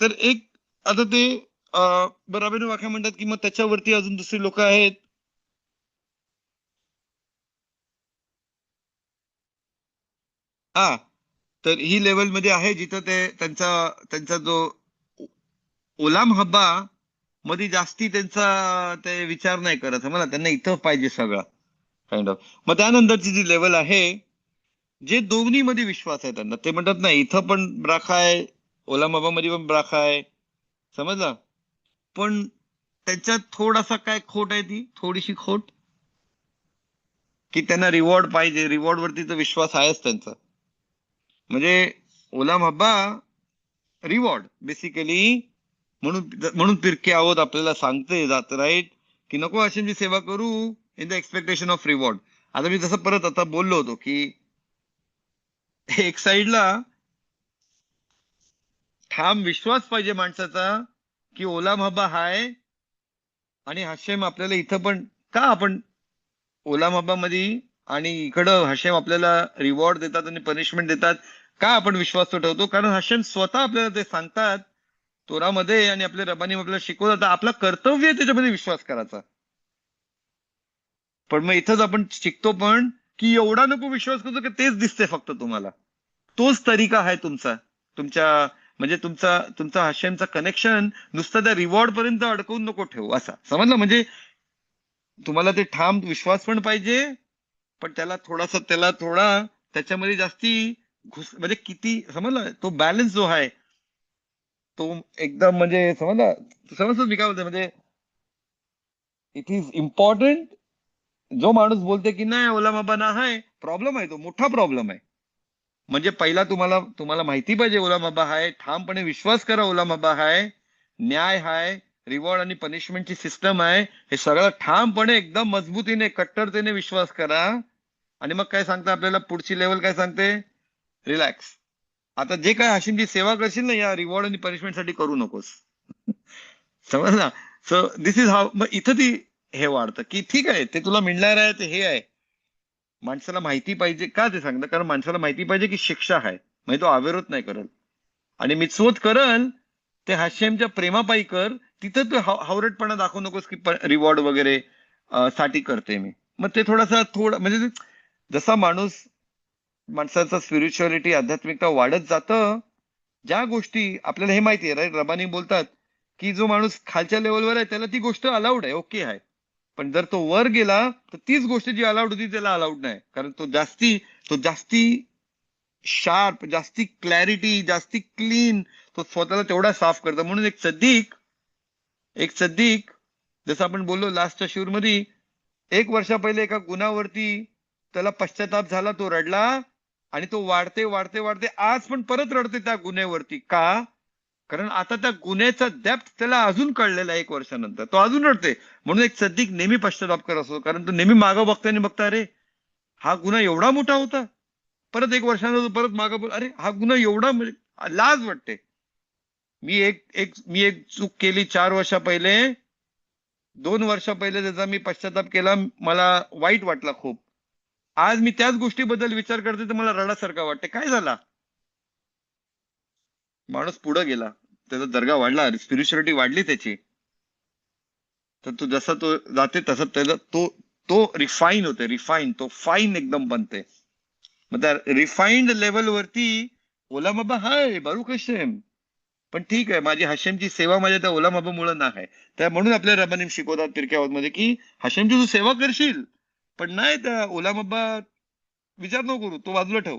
तर एक आता ते बराबर वाक्य म्हणतात की मग त्याच्यावरती अजून दुसरी लोक आहेत. हा, तर ही लेवल मध्ये आहे जिथं ते त्यांचा त्यांचा जो ओलाम हब्बा मध्ये जास्ती त्यांचा ते विचार नाही करत मला, त्यांना इथं पाहिजे सगळं काइंड ऑफ. मग त्यानंतरची जी लेवल आहे, जे दोन्ही मध्ये विश्वास आहे त्यांना, ते म्हणतात नाही इथं पण राखा आहे, ओलाम हब्बा मध्ये पण राखा आहे, समजलं. पण त्याच्यात थोडासा काय खोट आहे, ती थोडीशी खोट की त्यांना रिवॉर्ड पाहिजे, रिवॉर्ड वरती तर विश्वास आहेच त्यांचा. म्हणजे ओलाम हब्बा रिवॉर्ड बेसिकली, म्हणून म्हणून पिरके आहोत आपल्याला सांगते जात राईट की नको हशेमची सेवा करू in the expectation of reward. आता मी जसं परत आता बोललो होतो की एक साइडला ठाम विश्वास पाहिजे माणसाचा की ओलाम हब्बा हाय आणि हशेम आपल्याला इथं पण, का आपण ओलाम हब्बा मध्ये आणि इकडं हशेम आपल्याला रिवॉर्ड देतात आणि पनिशमेंट देतात, का आपण विश्वास तो ठेवतो? कारण हशेम स्वतः आपल्याला ते सांगतात तोरामध्ये आणि आपल्या रबानी आपल्याला शिकवतात, आपलं कर्तव्य आहे त्याच्यामध्ये विश्वास करायचा. पण मग इथंच आपण शिकतो पण की एवढा नको विश्वास करतो की तेच दिसते फक्त तुम्हाला, तोच तरीका आहे तुमचा, तुमच्या म्हणजे तुमचा तुमचा हशेमचा कनेक्शन नुसतं त्या रिवॉर्ड पर्यंत अडकवून नको ठेवू, असा समजलं. म्हणजे तुम्हाला ते ठाम विश्वास पण पाहिजे, पण त्याला थोडा त्याच्यामध्ये जास्ती म्हणजे किती समजलं, तो बॅलन्स जो आहे तो एकदम म्हणजे समजलं मी काय बोलतोय. म्हणजे इट इज इम्पॉर्टंट. जो माणूस बोलते की नाही ओला बाबा ना आहे, प्रॉब्लेम आहे, तो मोठा प्रॉब्लेम आहे. म्हणजे पहिला तुम्हाला तुम्हाला माहिती पाहिजे ओला बाबा हाय, ठामपणे विश्वास करा ओला बाबा हाय, न्याय हाय, रिवॉर्ड आणि पनिशमेंटची सिस्टम आहे, हे सगळं ठामपणे एकदम मजबूतीने कट्टरतेने विश्वास करा. आणि मग काय सांगता आपल्याला पुढची लेवल काय सांगते? रिलॅक्स. आता जे काय हशीमची सेवा करशील ना या रिवॉर्ड आणि पनिशमेंट साठी करू नकोस. समजला. So this is how. मग इथं ती हे वाढतं की ठीक आहे ते तुला मिळणार आहे, ते हे आहे. माणसाला माहिती पाहिजे, का ते सांगतं? कारण माणसाला माहिती पाहिजे की शिक्षा आहे, म्हणजे तो अविरोध नाही करल आणि मिचवत करल ते हास्यमच्या प्रेमापायी कर. तिथं तू हावरटपणा दाखवू नकोस की रिवॉर्ड वगैरे साठी करते मी. मग ते थोडं म्हणजे जसा माणसाचा स्पिरिच्युअलिटी आध्यात्मिकता वाढत जातं, ज्या गोष्टी आपल्याला हे माहिती आहे राईट, रबानी बोलतात की जो माणूस खालच्या लेवलवर आहे त्याला ती गोष्ट अलाउड आहे, ओके आहे. पण जर तो वर गेला तर तीच गोष्ट जी अलाउड होती त्याला अलाउड नाही, कारण तो जास्ती शार्प, जास्ती क्लॅरिटी, जास्ती क्लीन, तो स्वतःला तेवढा साफ करतो. म्हणून एक सद्दीक जसं आपण बोललो लास्टच्या शिवर मध्ये, 1 वर्ष पहिले एका गुन्हावरती त्याला पश्चाताप झाला, तो रडला आणि तो वाढते वाढते वाढते आज पण परत रडते त्या गुन्ह्यावरती. का? कारण आता त्या गुन्ह्याचा डेप्थ त्याला अजून कळलेला आहे. 1 वर्षानंतर तो अजून रडते. म्हणून एक सद्दीक नेहमी पश्चाताप करत असतो, कारण तो नेहमी मागं बघता आणि बघता, अरे हा गुन्हा एवढा मोठा होता. परत 1 वर्षानंतर परत मागं बोल, अरे हा गुन्हा एवढा, म्हणजे लाज वाटते. मी एक चूक केली 4 वर्षा पहिले, 2 वर्षा पहिले त्याचा मी पश्चाताप केला, मला वाईट वाटला खूप. आज मी त्याच गोष्टीबद्दल विचार करते तर मला रडासारखा वाटते. काय झाला? माणूस पुढे गेला, त्याचा दर्गा वाढला, स्पिरिच्युअलिटी वाढली त्याची. तर तो जसा तो जाते तसं त्याचा तो रिफाईन होते, रिफाईन, तो फाईन एकदम बनते. मग त्या रिफाईंड लेवलवरती ओला बाबा हाय, बारुख हशेम. पण ठीक आहे, माझी हशेमची सेवा माझ्या त्या ओला बाबामुळे नाही. त्या म्हणून आपल्या रबानीम शिकवतात पिरके मध्ये की हशेमची तू सेवा करशील, पण नाही त्या ओला बाबा विचार नको करू, तो बाजूला ठेव,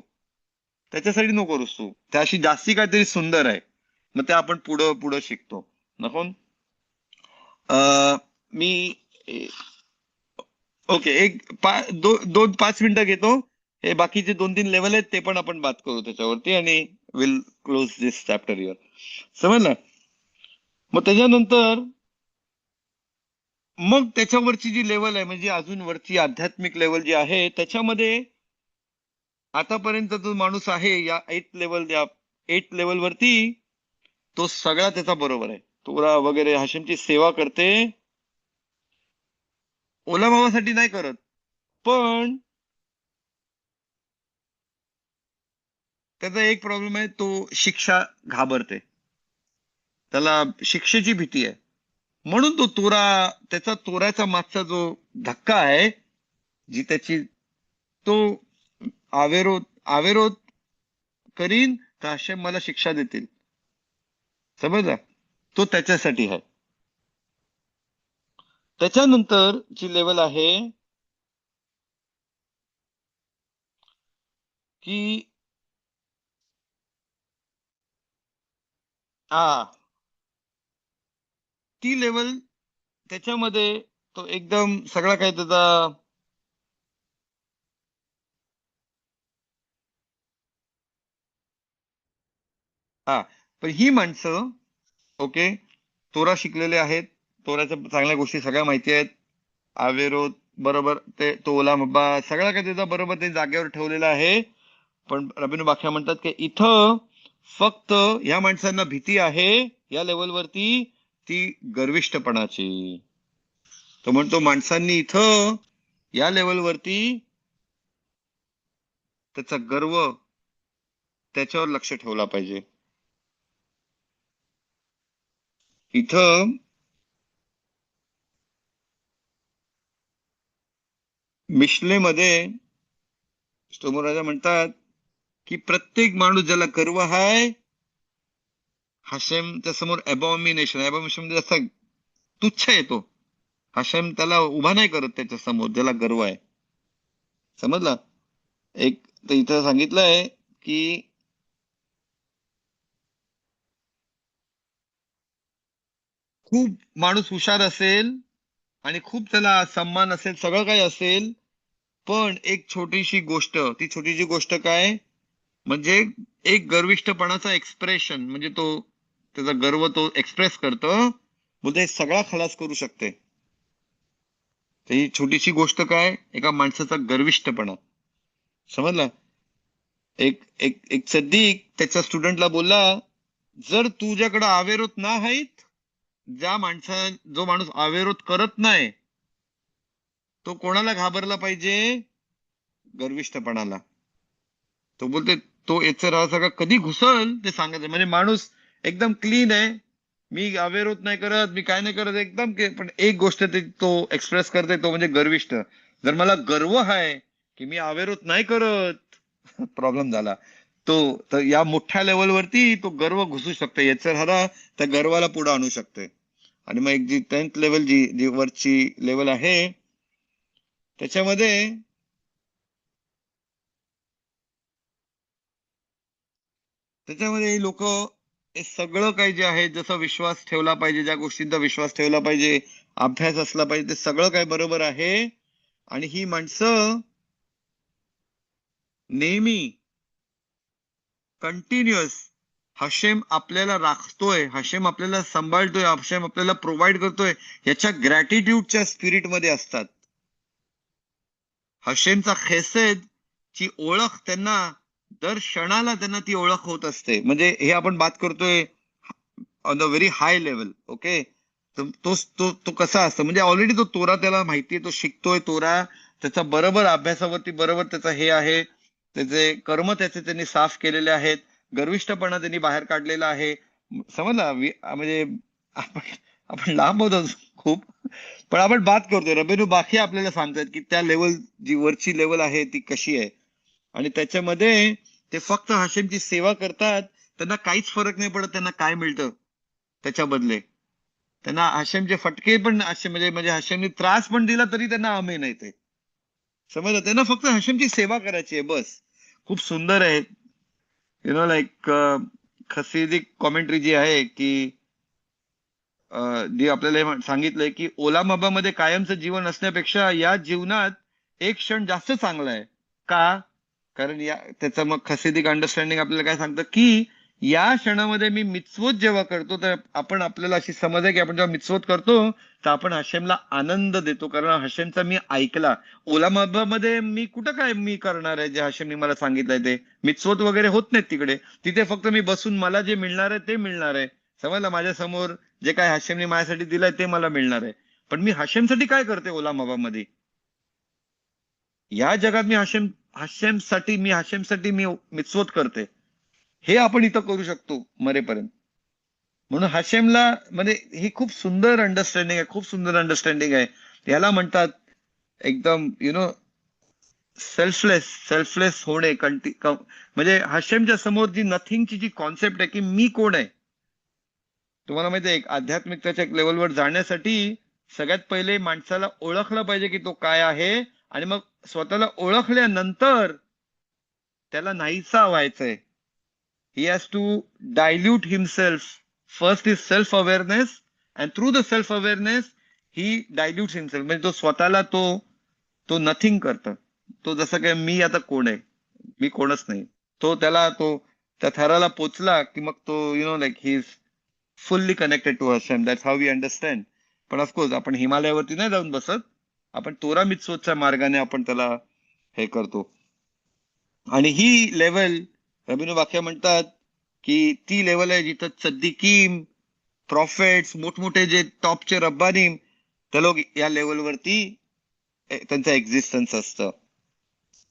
त्याच्यासाठी नको करूस तू, त्याशी जास्ती काहीतरी सुंदर आहे. मग ते आपण पुढं पुढं शिकतो. नकोन. मी ओके, दोन 5 मिनिटं घेतो. हे बाकीचे 2-3 लेवल आहेत ते पण आपण बात करू त्याच्यावरती आणि will close this chapter your. समजलं. मग त्याच्यानंतर मग त्याच्यावरची जी लेवल आहे, म्हणजे अजून वरची आध्यात्मिक लेवल जी आहे, त्याच्यामध्ये आतापर्यंत जो माणूस आहे या 8 लेवल वरती, तो सगळा त्याचा बरोबर आहे. तोरा वगैरे हशेमची सेवा करते, ओला भावासाठी नाही करत. पण त्याचा एक प्रॉब्लेम आहे, तो शिक्षा घाबरते, त्याला शिक्षेची भीती आहे. म्हणून तो त्याचा तोऱ्याचा मागचा जो धक्का आहे, जी त्याची तो अविरोध अविरोध करीन तर हशेम मला शिक्षा देतील. समजला? तो त्याच्यासाठी आहे. त्याच्यानंतर जी लेवल आहे की ती लेवल, त्याच्यामध्ये तो एकदम सगळा काही त्याचा पण ही माणसं ओके तोरा शिकलेले आहेत, तोऱ्याच्या चांगल्या गोष्टी सगळ्या माहिती आहेत, अविरोध बरोबर, तो ओला मब्बा सगळा काही त्याचा बरोबर ते जागेवर ठेवलेला आहे. पण रबीनु बाख्या म्हणतात की इथं फक्त ह्या माणसांना भीती आहे या लेवलवरती, ती गर्विष्ठपणाची. तो म्हणतो माणसांनी इथं या लेवलवरती त्याचा गर्व, त्याच्यावर लक्ष ठेवला पाहिजे. इथं मिशलेमध्ये स्टोमोराजा म्हणतात की प्रत्येक माणूस ज्याला गर्व आहे, हशेमच्या समोर अबॉमिनेशन म्हणजे असा तुच्छ येतो. हशेम त्याला उभा नाही करत त्याच्या समोर, ज्याला गर्व आहे. समजला? एक तर इथं सांगितलंय की खूप माणूस हुशार असेल आणि खूप त्याला सन्मान असेल, सगळं काही असेल, पण एक छोटीशी गोष्ट, ती छोटीशी गोष्ट काय म्हणजे एक गर्विष्ठपणाचा एक्सप्रेशन, म्हणजे तो त्याचा गर्व तो एक्सप्रेस करतो, बोलते हे सगळा खलास करू शकते. तर ही छोटीशी गोष्ट काय, एका माणसाचा गर्विष्ठपणा. समजला? एक एक एक सद्दीक त्याच्या स्टुडंटला बोलला, जर तुझ्याकडे अवेरोध ना आहेत, जो माणूस अवेरोध करत नाही, तो कोणाला घाबरला पाहिजे? गर्विष्ठपणाला. तो बोलते तो याचा हा सगळा कधी घुसल ते सांगायचं. म्हणजे माणूस एकदम क्लीन आहे, मी अवेरोध नाही करत, मी काय नाही करत, एकदम पण एक गोष्ट तो एक्सप्रेस करते, तो म्हणजे गर्विष्ठ. जर मला गर्व आहे की मी अवेरोध नाही करत, प्रॉब्लेम झाला. तो तर या मोठ्या लेवलवरती तो गर्व घुसू शकते, याचा हरा त्या गर्वाला पुढे आणू शकते. आणि मग एक जी 10th लेवल, जी जी वरची लेवल आहे, त्याच्यामध्ये लोक हे सगळं काही जे आहे, जसं विश्वास ठेवला पाहिजे, ज्या गोष्टींचा विश्वास ठेवला पाहिजे, अभ्यास असला पाहिजे, ते सगळं काही बरोबर आहे. आणि ही माणसं नेहमी कंटिन्युअस हशेम आपल्याला राखतोय, हशेम आपल्याला सांभाळतोय, हशेम आपल्याला प्रोव्हाइड करतोय, याच्या ग्रॅटिट्यूडच्या स्पिरिट मध्ये असतात. हशेमचा खेसेद ची ओळख त्यांना दर क्षणाला त्यांना ती ओळख होत असते. म्हणजे हे आपण बात करतोय on the very high level. Okay, तो कसा असतो, म्हणजे ऑलरेडी तो तोरा त्याला माहितीये, तो शिकतोय तोरा, त्याचा बरोबर अभ्यासावरती बरोबर त्याचा हे आहे, त्याचे कर्म त्याचे त्यांनी साफ केलेले आहेत, गर्विष्ठपणा त्यांनी बाहेर काढलेला आहे. समजला? म्हणजे आपण आपण लांब होतो खूप, पण आपण बात करतोय. रबेनू बाखी आपल्याला सांगतात की त्या लेवल, जी वरची लेवल आहे ती कशी आहे. आणि त्याच्यामध्ये ते फक्त हशेमची सेवा करतात, त्यांना काहीच फरक नाही पडत त्यांना काय मिळतं त्याच्या बदले. त्यांना हशेमचे फटके पण म्हणजे हशेमने त्रास पण दिला तरी त्यांना आमे नाही ते. समजलं? त्यांना फक्त हशेमची सेवा करायची आहे बस. खूप सुंदर आहे. लाईक खसीदिक कॉमेंट्री जी आहे की जी आपल्याला सांगितलंय की ओलामाबामध्ये कायमचं जीवन असण्यापेक्षा या जीवनात एक क्षण जास्त चांगला आहे. का? कारण त्याचं मग खसेदिक अंडरस्टँडिंग आपल्याला काय सांगतं की या क्षणामध्ये मी मिtzvot जेव्हा करतो, तर आपल्याला अशी समज आहे की आपण जेव्हा मिtzvot करतो तर आपण हशेमला आनंद देतो, कारण हशेमचा मी ऐकला. ओलामाबामध्ये मी कुठं काय मी करणार आहे जे हशेमने मला सांगितलंय ते. मिtzvot वगैरे होत नाहीत तिकडे. तिथे फक्त मी बसून मला जे मिळणार आहे ते मिळणार आहे. समजलं? माझ्या समोर जे काय हशेमने माझ्यासाठी दिलंय ते मला मिळणार आहे. पण मी हशेमसाठी काय करते ओलामाबामध्ये? या जगात मी हशेमसाठी मी मिtzvot करते. हे आपण इथं करू शकतो मरेपर्यंत. म्हणून हाशेमला म्हणजे ही खूप सुंदर अंडरस्टँडिंग आहे, खूप सुंदर अंडरस्टँडिंग आहे. याला म्हणतात एकदम सेल्फलेस होणे. म्हणजे हाशेमच्या समोर जी नथिंगची जी कॉन्सेप्ट आहे की मी कोण आहे. तुम्हाला माहिती आहे, एक आध्यात्मिकतेच्या एक लेवलवर जाण्यासाठी सगळ्यात पहिले माणसाला ओळखलं पाहिजे की तो काय आहे, आणि मग स्वतःला ओळखल्यानंतर त्याला नाहीसा व्हायचंय. He has to dilute himself. First is self-awareness, and through the self-awareness, he dilutes himself. म्हणजे तो स्वतःला तो नथिंग करतं. तो जसं काय मी आता कोण आहे, मी कोणच नाही. तो त्या थराला पोचला की मग तो like he is fully connected to Hashem. That's how we understand. पण ऑफकोर्स आपण हिमालयावरती नाही जाऊन बसत. आपण तोरा मित्सोच्या मार्गाने आपण त्याला हे करतो. आणि ही लेवल रबीनो वाक्य म्हणतात की ती लेवल आहे जिथं सद्दीकीम, प्रॉफिट्स, मोठमोठे जे टॉपचे रब्बानीम, ते लोक या लेवलवरती त्यांचं एक्झिस्टन्स असतं.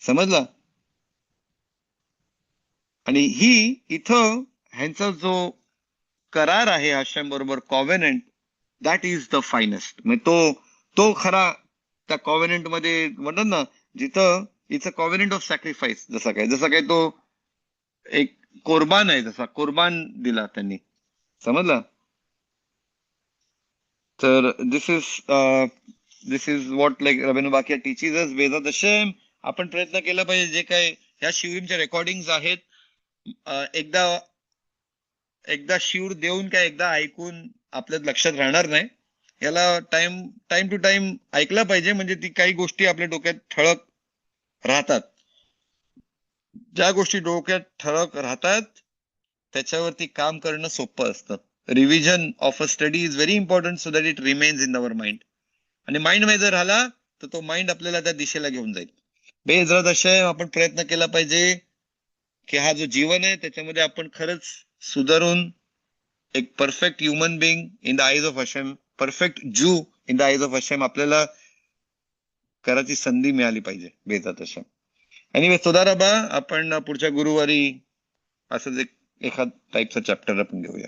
समजलं? आणि ही इथं ह्यांचा जो करार आहे हशेम बरोबर, कॉव्हेनंट, दॅट इज द फायनेस्ट. म्हणजे तो खरा त्या कॉव्हेनंट मध्ये म्हणतात ना, जिथं इट्स अ कॉव्हेनंट ऑफ सॅक्रिफाईस. जसा काय तो एक कोरबान आहे, जसा कोरबान दिला त्यांनी. समजलं? तर this is what like Rabbeinu Bahya teaches us. बेजात हशेम आपण प्रयत्न केला पाहिजे. जे काय ह्या शिवरीमच्या रेकॉर्डिंग आहेत, एकदा शिवर देऊन काय एकदा ऐकून आपल्या लक्षात राहणार नाही. याला टाइम टू टाइम ऐकला पाहिजे. म्हणजे ती काही गोष्टी आपल्या डोक्यात ठळक राहतात. ज्या गोष्टी डोक्यात ठळक राहतात त्याच्यावरती काम करणं सोपं असतं. Revision of a study is very important so that it remains in our mind. आणि माइंड मध्ये जर राहिला तर तो माइंड आपल्याला त्या दिशेला घेऊन जाईल. बेइज्जत हशेम आपण प्रयत्न केला पाहिजे की हा जो जीवन आहे त्याच्यामध्ये आपण खरंच सुधारून एक perfect human being in the eyes of Hashem, perfect Jew in the eyes of Hashem आपल्याला करायची संधी मिळाली पाहिजे. बेइज्जत हशेम. एनिवे सुधाराबा, आपण पुढच्या गुरुवारी असंच एखाद टाईपचा चॅप्टर आपण घेऊया.